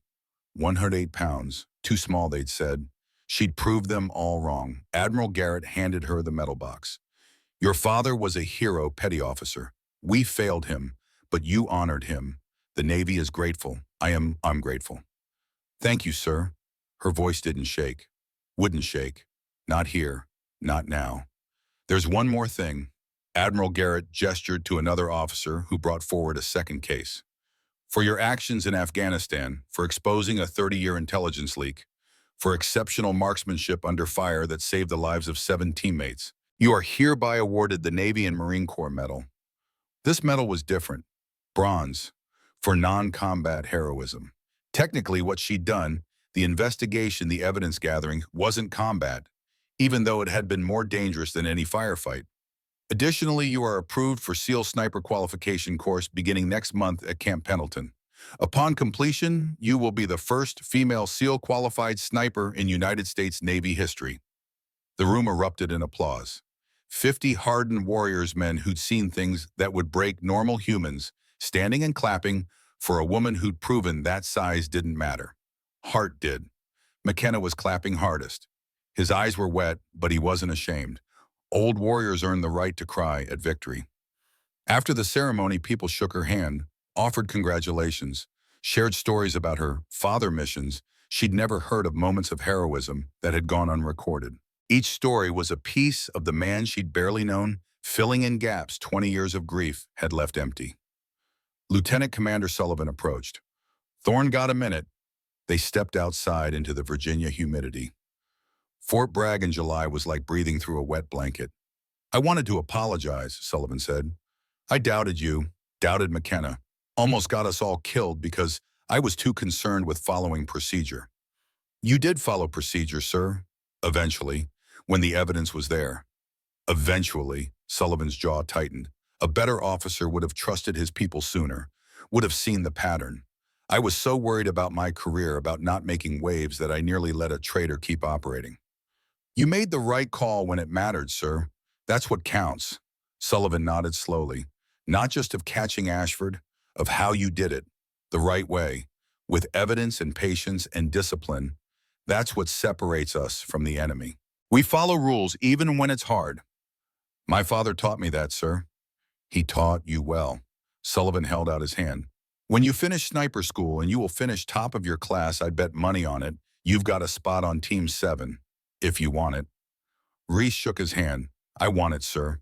108 pounds, too small, they'd said. She'd proved them all wrong. Admiral Garrett handed her the medal box. Your father was a hero, Petty Officer. We failed him, but you honored him. The Navy is grateful. I'm grateful. Thank you, sir. Her voice didn't shake. Wouldn't shake. Not here. Not now. There's one more thing. Admiral Garrett gestured to another officer who brought forward a second case. For your actions in Afghanistan, for exposing a 30-year intelligence leak, for exceptional marksmanship under fire that saved the lives of 7 teammates. You are hereby awarded the Navy and Marine Corps Medal. This medal was different. Bronze, for non-combat heroism. Technically, what she'd done, the investigation, the evidence gathering, wasn't combat, even though it had been more dangerous than any firefight. Additionally, you are approved for SEAL Sniper Qualification course beginning next month at Camp Pendleton. Upon completion, you will be the first female SEAL qualified sniper in United States Navy history. The room erupted in applause. 50 hardened warriors, men who'd seen things that would break normal humans, standing and clapping for a woman who'd proven that size didn't matter. Heart did. McKenna was clapping hardest. His eyes were wet, but he wasn't ashamed. Old warriors earned the right to cry at victory. After the ceremony, people shook her hand, offered congratulations, shared stories about her father missions. She'd never heard of moments of heroism that had gone unrecorded. Each story was a piece of the man she'd barely known, filling in gaps 20 years of grief had left empty. Lieutenant Commander Sullivan approached. Thorne got a minute. They stepped outside into the Virginia humidity. Fort Bragg in July was like breathing through a wet blanket. I wanted to apologize, Sullivan said. I doubted you, doubted McKenna, almost got us all killed because I was too concerned with following procedure. You did follow procedure, sir, eventually, when the evidence was there. Eventually, Sullivan's jaw tightened. A better officer would have trusted his people sooner, would have seen the pattern. I was so worried about my career, about not making waves, that I nearly let a traitor keep operating. You made the right call when it mattered, sir. That's what counts. Sullivan nodded slowly. Not just of catching Ashford, of how you did it, the right way, with evidence and patience and discipline. That's what separates us from the enemy. We follow rules even when it's hard. My father taught me that, sir. He taught you well. Sullivan held out his hand. When you finish sniper school, and you will finish top of your class, I'd bet money on it, you've got a spot on Team 7, if you want it. Reese shook his hand. I want it, sir.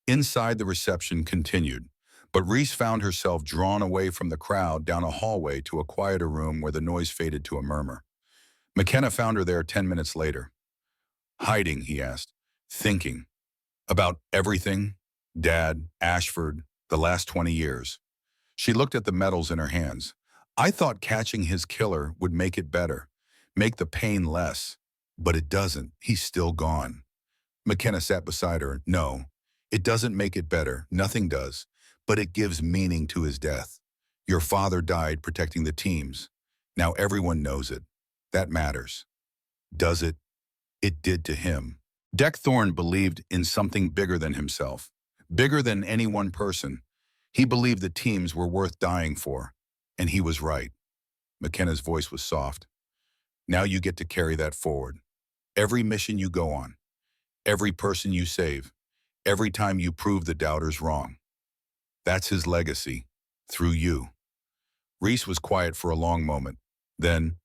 Inside, the reception continued, but Reese found herself drawn away from the crowd down a hallway to a quieter room where the noise faded to a murmur. McKenna found her there 10 minutes later. Hiding, he asked. Thinking. About everything. Dad, Ashford, the last 20 years. She looked at the medals in her hands. I thought catching his killer would make it better, make the pain less. But it doesn't. He's still gone. McKenna sat beside her. No, it doesn't make it better. Nothing does. But it gives meaning to his death. Your father died protecting the teams. Now everyone knows it. That matters. Does it? It did to him. Deck Thorne believed in something bigger than himself, bigger than any one person. He believed the teams were worth dying for, and he was right. McKenna's voice was soft. Now you get to carry that forward. Every mission you go on, every person you save, every time you prove the doubters wrong. That's his legacy, through you. Reese was quiet for a long moment. Then,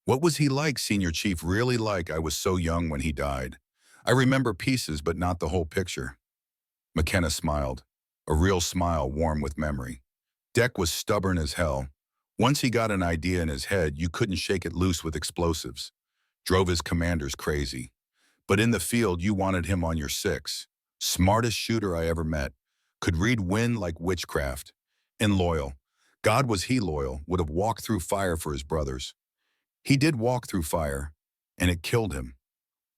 what was he like, Senior Chief, really like? I was so young when he died. I remember pieces, but not the whole picture. McKenna smiled, a real smile warm with memory. Deck was stubborn as hell. Once he got an idea in his head, you couldn't shake it loose with explosives. Drove his commanders crazy. But in the field, you wanted him on your 6. Smartest shooter I ever met. Could read wind like witchcraft. And loyal. God, was he loyal, would have walked through fire for his brothers. He did walk through fire, and it killed him.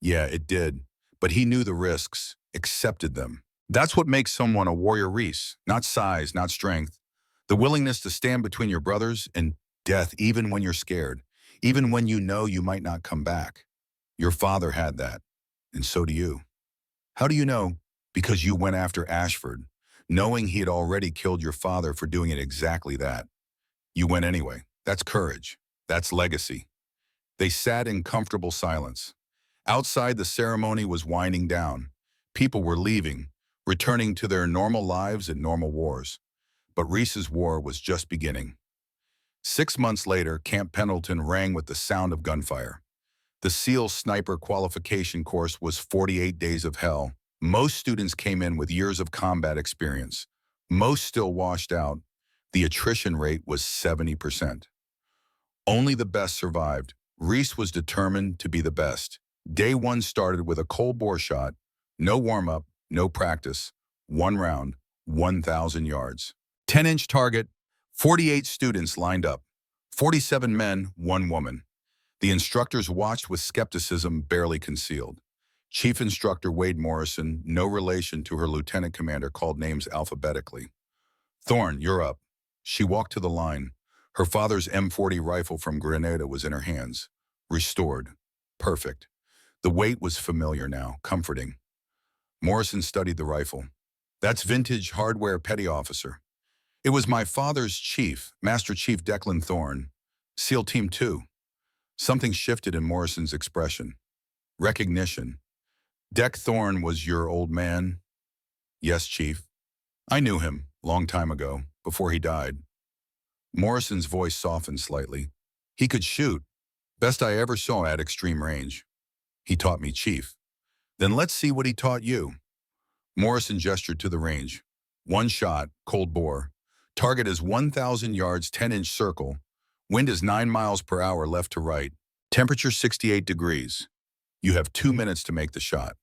Yeah, it did. But he knew the risks, accepted them. That's what makes someone a warrior, Reese. Not size, not strength. The willingness to stand between your brothers and death even when you're scared. Even when you know you might not come back. Your father had that, and so do you. How do you know? Because you went after Ashford, knowing he had already killed your father for doing it exactly that. You went anyway. That's courage. That's legacy. They sat in comfortable silence. Outside, the ceremony was winding down. People were leaving, returning to their normal lives and normal wars. But Reese's war was just beginning. 6 months later, Camp Pendleton rang with the sound of gunfire. The SEAL Sniper Qualification course was 48 days of hell. Most students came in with years of combat experience. Most still washed out. The attrition rate was 70%. Only the best survived. Reese was determined to be the best. Day one started with a cold bore shot, no warm-up, no practice, one round, 1,000 yards. 10-inch target, 48 students lined up, 47 men, one woman. The instructors watched with skepticism barely concealed. Chief Instructor Wade Morrison, no relation to her lieutenant commander, called names alphabetically. Thorne, you're up. She walked to the line. Her father's M40 rifle from Grenada was in her hands. Restored. Perfect. The weight was familiar now, comforting. Morrison studied the rifle. That's vintage hardware, petty officer. It was my father's chief, Master Chief Declan Thorne. SEAL Team 2. Something shifted in Morrison's expression. Recognition. Deck Thorne was your old man? Yes, Chief. I knew him, long time ago, before he died. Morrison's voice softened slightly. He could shoot. Best I ever saw at extreme range. He taught me, Chief. Then let's see what he taught you. Morrison gestured to the range. One shot, cold bore. Target is 1,000 yards, 10-inch circle. Wind is 9 miles per hour left to right. Temperature 68 degrees. You have 2 minutes to make the shot.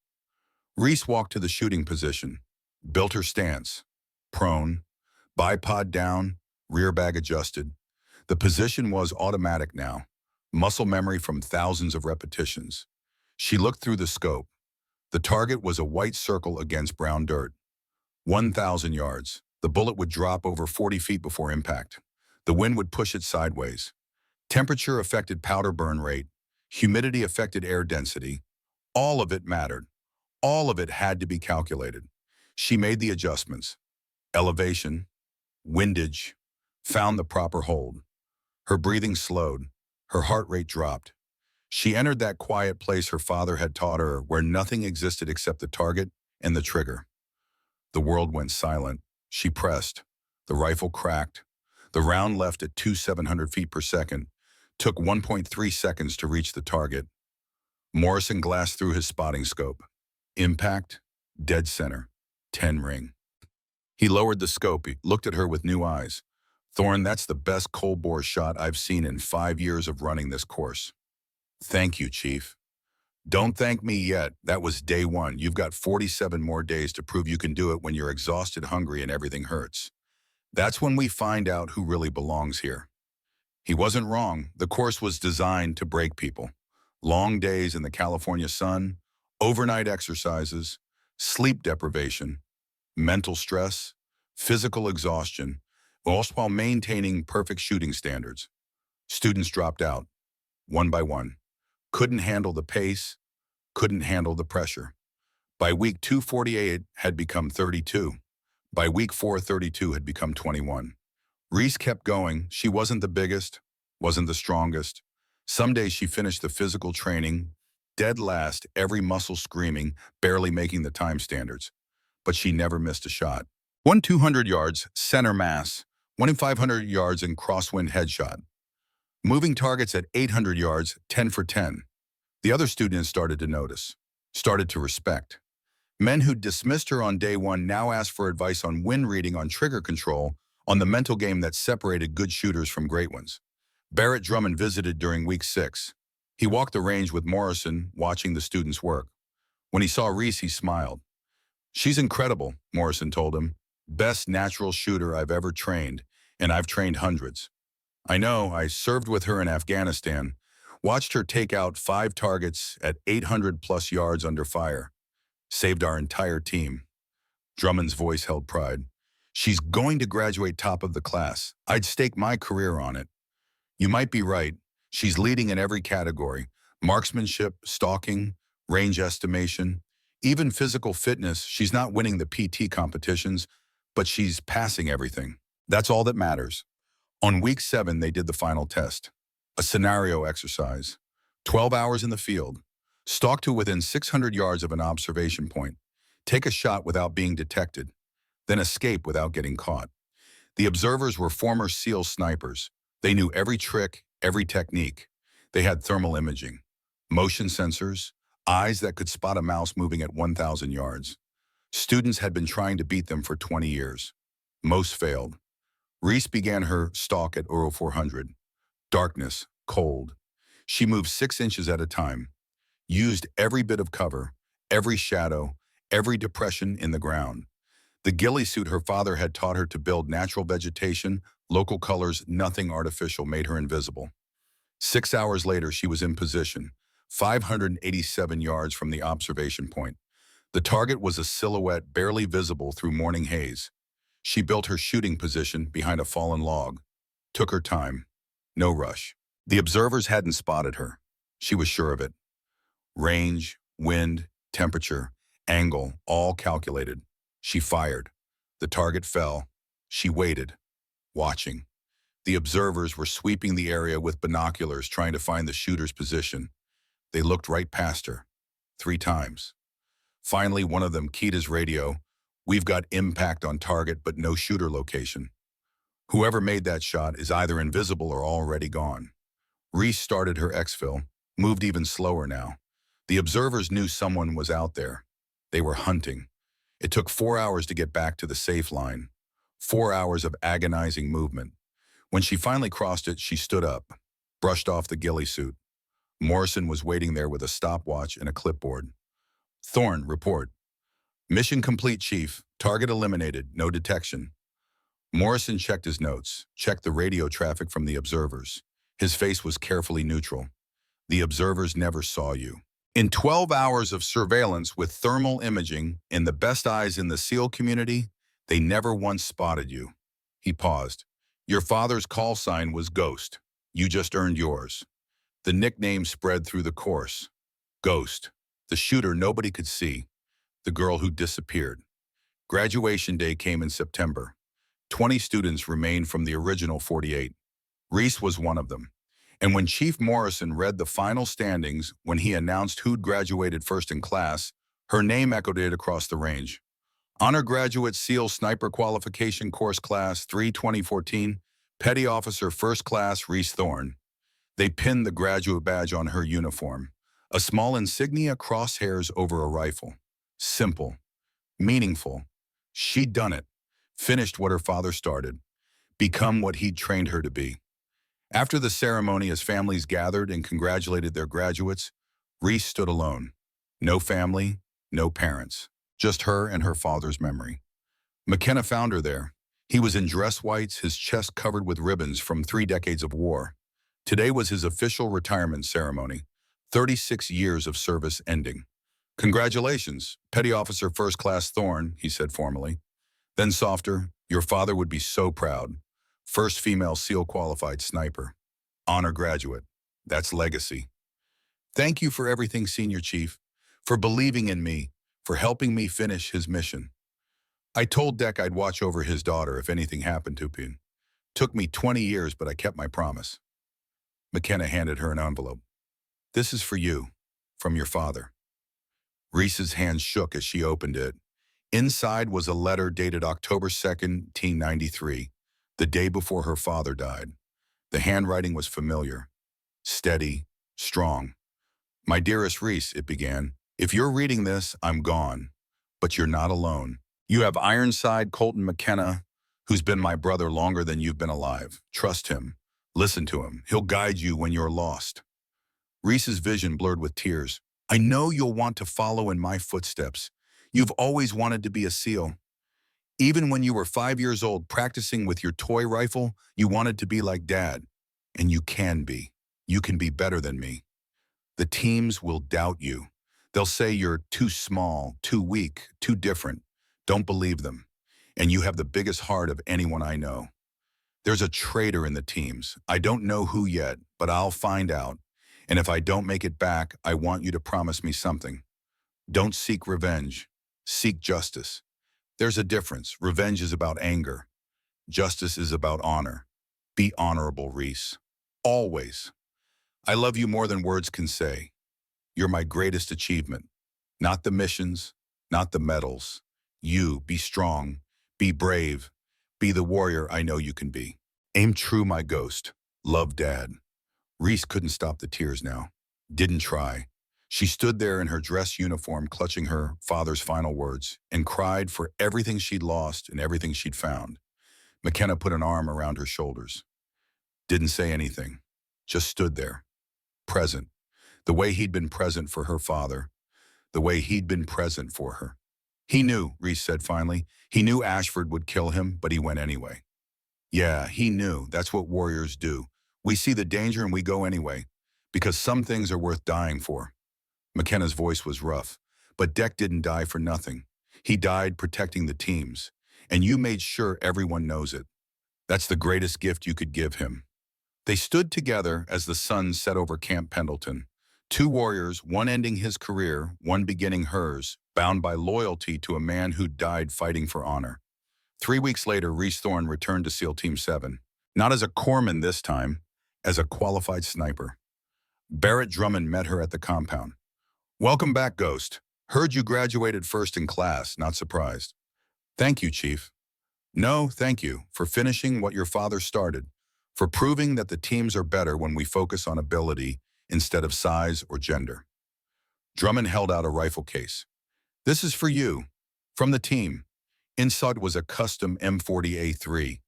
Reese walked to the shooting position. Built her stance. Prone. Bipod down. Rear bag adjusted. The position was automatic now. Muscle memory from thousands of repetitions. She looked through the scope. The target was a white circle against brown dirt. 1,000 yards. The bullet would drop over 40 feet before impact. The wind would push it sideways. Temperature affected powder burn rate. Humidity affected air density. All of it mattered. All of it had to be calculated. She made the adjustments. Elevation, windage, found the proper hold. Her breathing slowed. Her heart rate dropped. She entered that quiet place her father had taught her, where nothing existed except the target and the trigger. The world went silent. She pressed. The rifle cracked. The round left at 2,700 feet per second. Took 1.3 seconds to reach the target. Morrison glanced through his spotting scope. Impact, dead center, 10 ring. He lowered the scope. He looked at her with new eyes. Thorne, that's the best cold bore shot I've seen in 5 years of running this course. Thank you, Chief. Don't thank me yet. That was day one. You've got 47 more days to prove you can do it when you're exhausted, hungry, and everything hurts. That's when we find out who really belongs here. He wasn't wrong. The course was designed to break people. Long days in the California sun, overnight exercises, sleep deprivation, mental stress, physical exhaustion, all while maintaining perfect shooting standards. Students dropped out, one by one. Couldn't handle the pace, couldn't handle the pressure. By week 248 had become 32. By week 432 had become 21. Reese kept going. She wasn't the biggest, wasn't the strongest. Some days she finished the physical training, dead last, every muscle screaming, barely making the time standards. But she never missed a shot. 1 200 yards, center mass. 1 in 500 yards in crosswind headshot. Moving targets at 800 yards, 10 for 10. The other students started to notice, started to respect. Men who dismissed her on day one now asked for advice on wind reading, on trigger control, on the mental game that separated good shooters from great ones. Barrett Drummond visited during week 6. He walked the range with Morrison, watching the students work. When he saw Reese, he smiled. She's incredible, Morrison told him. Best natural shooter I've ever trained, and I've trained hundreds. I know, I served with her in Afghanistan, watched her take out 5 targets at 800 plus yards under fire. Saved our entire team. Drummond's voice held pride. She's going to graduate top of the class. I'd stake my career on it. You might be right. She's leading in every category. Marksmanship, stalking, range estimation, even physical fitness. She's not winning the PT competitions, but she's passing everything. That's all that matters. On week 7, they did the final test. A scenario exercise. 12 hours in the field. Stalk to within 600 yards of an observation point. Take a shot without being detected. Then escape without getting caught. The observers were former SEAL snipers. They knew every trick, every technique. They had thermal imaging, motion sensors, eyes that could spot a mouse moving at 1,000 yards. Students had been trying to beat them for 20 years. Most failed. Reese began her stalk at Euro 400. Darkness, cold. She moved 6 inches at a time, used every bit of cover, every shadow, every depression in the ground. The ghillie suit her father had taught her to build natural vegetation, local colors, nothing artificial made her invisible. 6 hours later, she was in position, 587 yards from the observation point. The target was a silhouette barely visible through morning haze. She built her shooting position behind a fallen log. Took her time. No rush. The observers hadn't spotted her. She was sure of it. Range, wind, temperature, angle, all calculated. She fired. The target fell. She waited, watching. The observers were sweeping the area with binoculars trying to find the shooter's position. They looked right past her. 3 times. Finally, one of them keyed his radio. "We've got impact on target, but no shooter location." Whoever made that shot is either invisible or already gone. Reese started her exfil, moved even slower now. The observers knew someone was out there. They were hunting. It took 4 hours to get back to the safe line. 4 hours of agonizing movement. When she finally crossed it, she stood up, brushed off the ghillie suit. Morrison was waiting there with a stopwatch and a clipboard. "Thorne, report. Mission complete, Chief. Target eliminated. No detection." Morrison checked his notes, checked the radio traffic from the observers. His face was carefully neutral. "The observers never saw you. In 12 hours of surveillance with thermal imaging in the best eyes in the SEAL community, they never once spotted you." He paused. "Your father's call sign was Ghost. You just earned yours." The nickname spread through the course. Ghost. The shooter nobody could see. The girl who disappeared. Graduation day came in September. 20 students remained from the original 48. Reese was one of them. And when Chief Morrison read the final standings, when he announced who'd graduated first in class, her name echoed it across the range. Honor Graduate SEAL Sniper Qualification Course Class 3 2014, Petty Officer First Class Reese Thorne. They pinned the graduate badge on her uniform, a small insignia crosshairs over a rifle. Simple, meaningful. She'd done it, finished what her father started, become what he'd trained her to be. After the ceremony, as families gathered and congratulated their graduates, Reese stood alone. No family, no parents, just her and her father's memory. McKenna found her there. He was in dress whites, his chest covered with ribbons from 3 decades of war. Today was his official retirement ceremony, 36 years of service ending. "Congratulations, Petty Officer First Class Thorne," he said formally. Then softer, "Your father would be so proud. First female SEAL qualified sniper. Honor graduate. That's legacy. Thank you for everything, Senior Chief, for believing in me, for helping me finish his mission. I told Deck I'd watch over his daughter if anything happened to Pin. Took me 20 years, but I kept my promise." McKenna handed her an envelope. "This is for you, from your father." Reese's hand shook as she opened it. Inside was a letter dated October 2nd, 1993, the day before her father died. The handwriting was familiar, steady, strong. "My dearest Reese," it began, "if you're reading this, I'm gone. But you're not alone. You have Ironside Colton McKenna, who's been my brother longer than you've been alive. Trust him. Listen to him. He'll guide you when you're lost." Reese's vision blurred with tears. "I know you'll want to follow in my footsteps. You've always wanted to be a SEAL. Even when you were 5 years old practicing with your toy rifle, you wanted to be like Dad. And you can be. You can be better than me. The teams will doubt you. They'll say you're too small, too weak, too different. Don't believe them. And you have the biggest heart of anyone I know. There's a traitor in the teams. I don't know who yet, but I'll find out. And if I don't make it back, I want you to promise me something. Don't seek revenge. Seek justice. There's a difference. Revenge is about anger. Justice is about honor. Be honorable, Reese. Always. I love you more than words can say. You're my greatest achievement. Not the missions, not the medals. You, be strong, be brave, be the warrior I know you can be. Aim true, my ghost. Love, Dad." Reese couldn't stop the tears now. Didn't try. She stood there in her dress uniform, clutching her father's final words, and cried for everything she'd lost and everything she'd found. McKenna put an arm around her shoulders. Didn't say anything. Just stood there. present, the way he'd been present for her father, the way he'd been present for her. He knew, Reese said finally. He knew Ashford would kill him, but he went anyway. Yeah, he knew. That's what warriors do. We see the danger and we go anyway, because some things are worth dying for. McKenna's voice was rough, but Deck didn't die for nothing. He died protecting the teams, and you made sure everyone knows it. That's the greatest gift you could give him. They stood together as the sun set over Camp Pendleton. Two warriors, one ending his career, one beginning hers, bound by loyalty to a man who died fighting for honor. 3 weeks later, Reese Thorne returned to SEAL Team 7. Not as a corpsman this time, as a qualified sniper. Barrett Drummond met her at the compound. "Welcome back, Ghost. Heard you graduated first in class, not surprised." "Thank you, Chief." "No, thank you for finishing what your father started, for proving that the teams are better when we focus on ability instead of size or gender." Drummond held out a rifle case. "This is for you, from the team." Inside was a custom M40A3,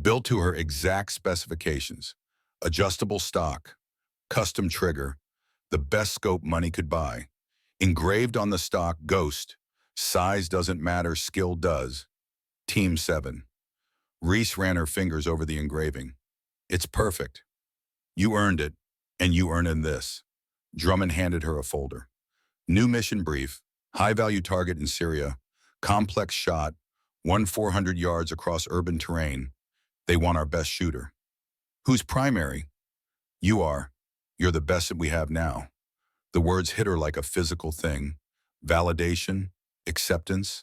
built to her exact specifications. Adjustable stock, custom trigger, the best scope money could buy. Engraved on the stock, Ghost, size doesn't matter, skill does. Team 7. Reese ran her fingers over the engraving. "It's perfect. You earned it, and you earned this." Drummond handed her a folder. "New mission brief, high-value target in Syria, complex shot, 400 yards across urban terrain. They want our best shooter." "Who's primary?" "You are. You're the best that we have now." The words hit her like a physical thing. Validation, acceptance,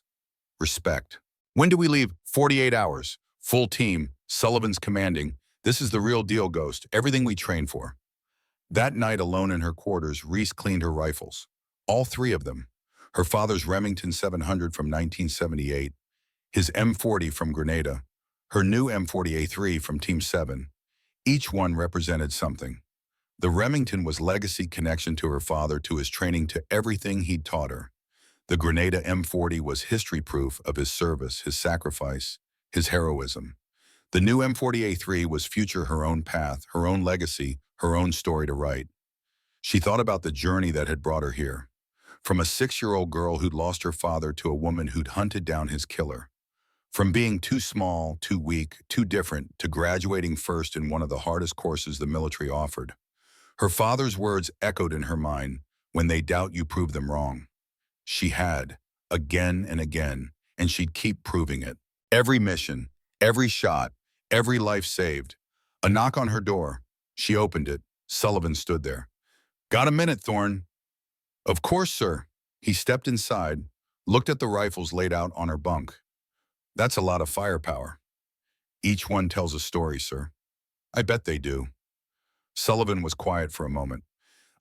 respect. "When do we leave?" 48 hours. Full team. Sullivan's commanding. "This is the real deal, Ghost. Everything we train for." That night, alone in her quarters, Reese cleaned her rifles. All three of them. Her father's Remington 700 from 1978, his M40 from Grenada, her new M40A3 from Team 7. Each one represented something. The Remington was legacy connection to her father, to his training, to everything he'd taught her. The Grenada M40 was history proof of his service, his sacrifice, his heroism. The new M40A3 was future, her own path, her own legacy, her own story to write. She thought about the journey that had brought her here. From a 6-year-old girl who'd lost her father to a woman who'd hunted down his killer. From being too small, too weak, too different, to graduating first in one of the hardest courses the military offered. Her father's words echoed in her mind, "When they doubt you, prove them wrong." She had, again and again, and she'd keep proving it. Every mission, every shot, every life saved. A knock on her door. She opened it. Sullivan stood there. "Got a minute, Thorne?" "Of course, sir." He stepped inside, looked at the rifles laid out on her bunk. "That's a lot of firepower." "Each one tells a story, sir." "I bet they do." Sullivan was quiet for a moment.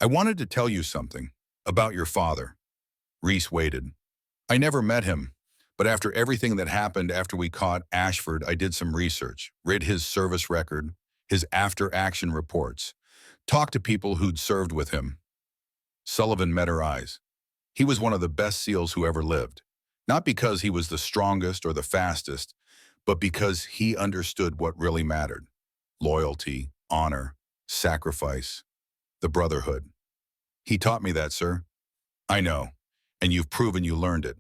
"I wanted to tell you something about your father." Reese waited. "I never met him, but after everything that happened after we caught Ashford, I did some research, read his service record, his after-action reports, talked to people who'd served with him." Sullivan met her eyes. "He was one of the best SEALs who ever lived. Not because he was the strongest or the fastest, but because he understood what really mattered. Loyalty, honor, sacrifice, the brotherhood. He taught me that, sir." "I know, and you've proven you learned it.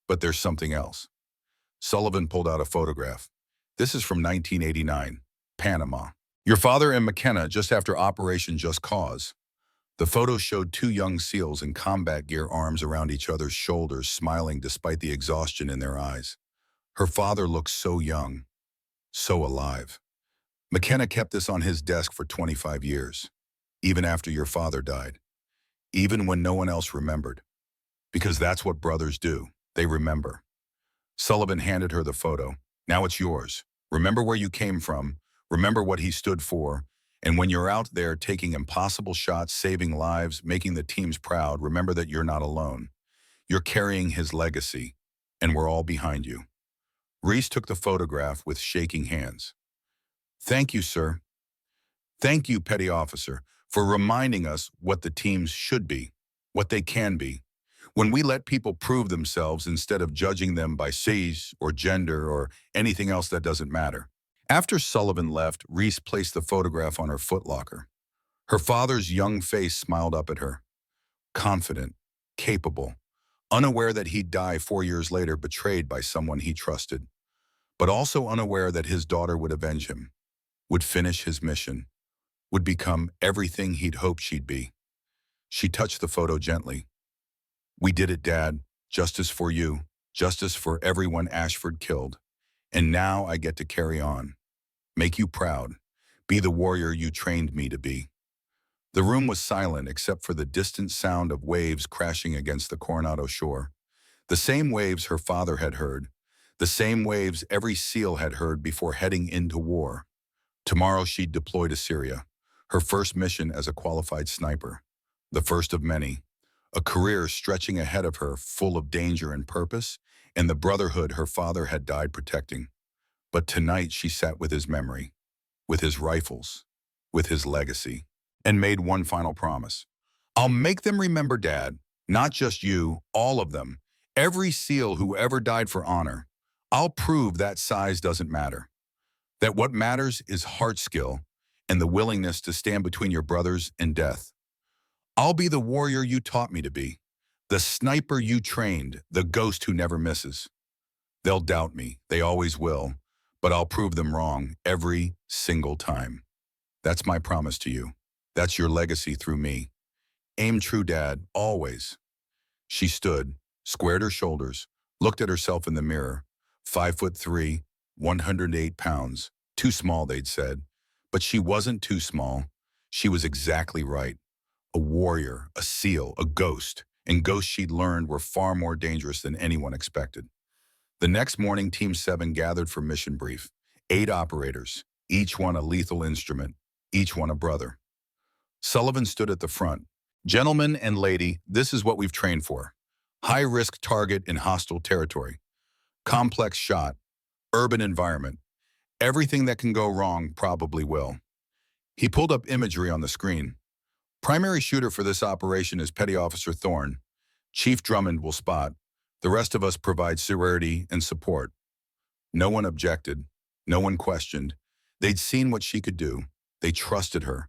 But there's something else." Sullivan pulled out a photograph. "This is from 1989, Panama. Your father and McKenna just after Operation Just Cause." The photo showed two young SEALs in combat gear, arms around each other's shoulders, smiling despite the exhaustion in their eyes. Her father looked so young, so alive. "McKenna kept this on his desk for 25 years, even after your father died, even when no one else remembered. Because that's what brothers do, they remember." Sullivan handed her the photo. "Now it's yours. Remember where you came from, remember what he stood for, and when you're out there taking impossible shots, saving lives, making the teams proud, remember that you're not alone. You're carrying his legacy, and we're all behind you." Reese took the photograph with shaking hands. "Thank you, sir. Thank you, Petty Officer, for reminding us what the teams should be, what they can be. When we let people prove themselves instead of judging them by size or gender or anything else that doesn't matter." After Sullivan left, Reese placed the photograph on her footlocker. Her father's young face smiled up at her, confident, capable, unaware that he'd die 4 years later betrayed by someone he trusted, but also unaware that his daughter would avenge him, would finish his mission, would become everything he'd hoped she'd be. She touched the photo gently. "We did it, Dad. Justice for you. Justice for everyone Ashford killed. And now I get to carry on. Make you proud. Be the warrior you trained me to be." The room was silent except for the distant sound of waves crashing against the Coronado shore. The same waves her father had heard. The same waves every SEAL had heard before heading into war. Tomorrow she'd deploy to Syria, her first mission as a qualified sniper. The first of many. A career stretching ahead of her, full of danger and purpose, and the brotherhood her father had died protecting. But tonight she sat with his memory, with his rifles, with his legacy, and made one final promise. "I'll make them remember, Dad. Not just you, all of them. Every SEAL who ever died for honor. I'll prove that size doesn't matter. That what matters is heart skill and the willingness to stand between your brothers and death. I'll be the warrior you taught me to be, the sniper you trained, the ghost who never misses. They'll doubt me, they always will, but I'll prove them wrong every single time. That's my promise to you. That's your legacy through me. Aim true, Dad, always." She stood, squared her shoulders, looked at herself in the mirror. 5'3", 108 pounds. Too small, they'd said. But she wasn't too small. She was exactly right. A warrior, a SEAL, a ghost. And ghosts she'd learned were far more dangerous than anyone expected. The next morning, Team 7 gathered for mission brief. 8 operators, each one a lethal instrument, each one a brother. Sullivan stood at the front. "Gentlemen and lady, this is what we've trained for. High-risk target in hostile territory. Complex shot, urban environment. Everything that can go wrong probably will." He pulled up imagery on the screen. "Primary shooter for this operation is Petty Officer Thorne. Chief Drummond will spot. The rest of us provide security and support." No one objected. No one questioned. They'd seen what she could do. They trusted her.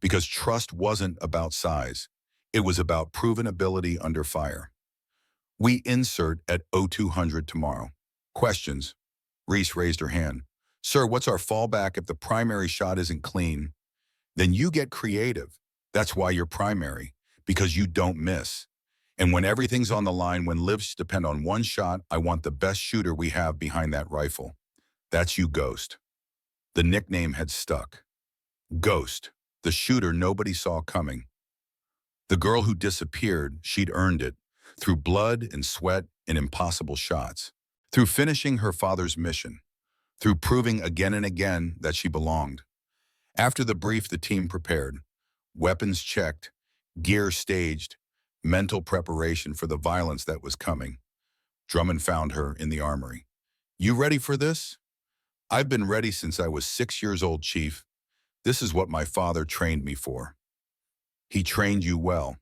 Because trust wasn't about size. It was about proven ability under fire. "We insert at 0200 tomorrow. Questions?" Reese raised her hand. "Sir, what's our fallback if the primary shot isn't clean?" "Then you get creative. That's why you're primary, because you don't miss. And when everything's on the line, when lives depend on one shot, I want the best shooter we have behind that rifle. That's you, Ghost." The nickname had stuck. Ghost, the shooter nobody saw coming. The girl who disappeared, she'd earned it, through blood and sweat and impossible shots, through finishing her father's mission, through proving again and again that she belonged. After the brief, the team prepared. Weapons checked, gear staged, mental preparation for the violence that was coming. Drummond found her in the armory. "You ready for this?" "I've been ready since I was 6 years old, Chief. This is what my father trained me for." "He trained you well."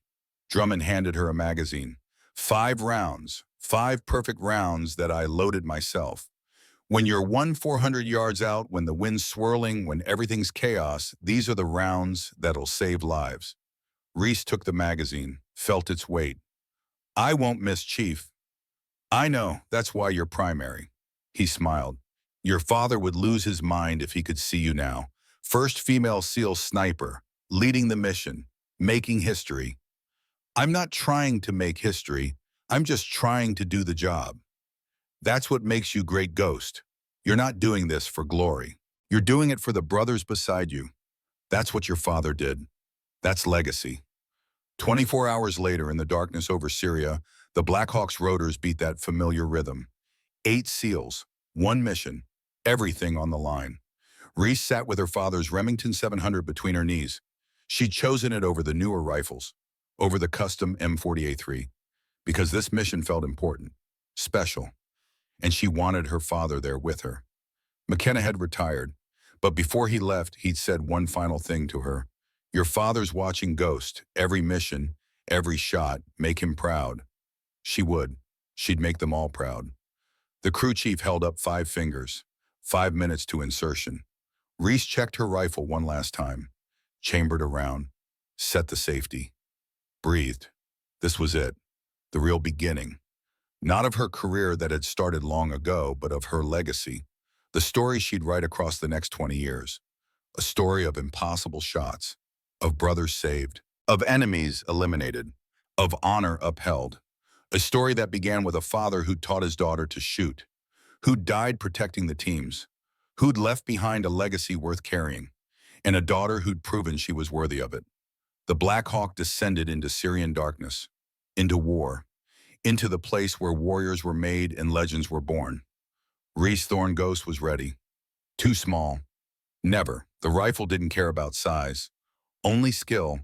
Drummond handed her a magazine. 5 rounds, 5 perfect rounds that I loaded myself. When you're 400 yards out, when the wind's swirling, when everything's chaos, these are the rounds that'll save lives. Reese took the magazine, felt its weight. "I won't miss, Chief." "I know, that's why you're primary." He smiled. "Your father would lose his mind if he could see you now. First female SEAL sniper, leading the mission, making history." "I'm not trying to make history. I'm just trying to do the job." That's what makes you great, Ghost. You're not doing this for glory. You're doing it for the brothers beside you. That's what your father did. That's legacy. 24 hours later, in the darkness over Syria, the Blackhawks rotors beat that familiar rhythm. 8 SEALs, 1 mission, everything on the line. Reese sat with her father's Remington 700 between her knees. She'd chosen it over the newer rifles, over the custom M40A3, because this mission felt important, special, and she wanted her father there with her. McKenna had retired, but before he left, he'd said one final thing to her. "Your father's watching, Ghost. Every mission, every shot, make him proud." She would. She'd make them all proud. The crew chief held up 5 fingers. 5 minutes to insertion. Reese checked her rifle one last time, chambered around. set the safety, breathed. This was it, the real beginning. Not of her career that had started long ago, but of her legacy, the story she'd write across the next 20 years. A story of impossible shots, of brothers saved, of enemies eliminated, of honor upheld. A story that began with a father who taught his daughter to shoot, who died protecting the teams, who'd left behind a legacy worth carrying, and a daughter who'd proven she was worthy of it. The Black Hawk descended into Syrian darkness, into war, into the place where warriors were made and legends were born. Reese Thorne Ghost was ready. Too small. Never. The rifle didn't care about size. Only skill,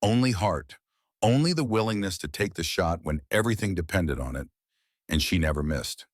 only heart, only the willingness to take the shot when everything depended on it, and she never missed.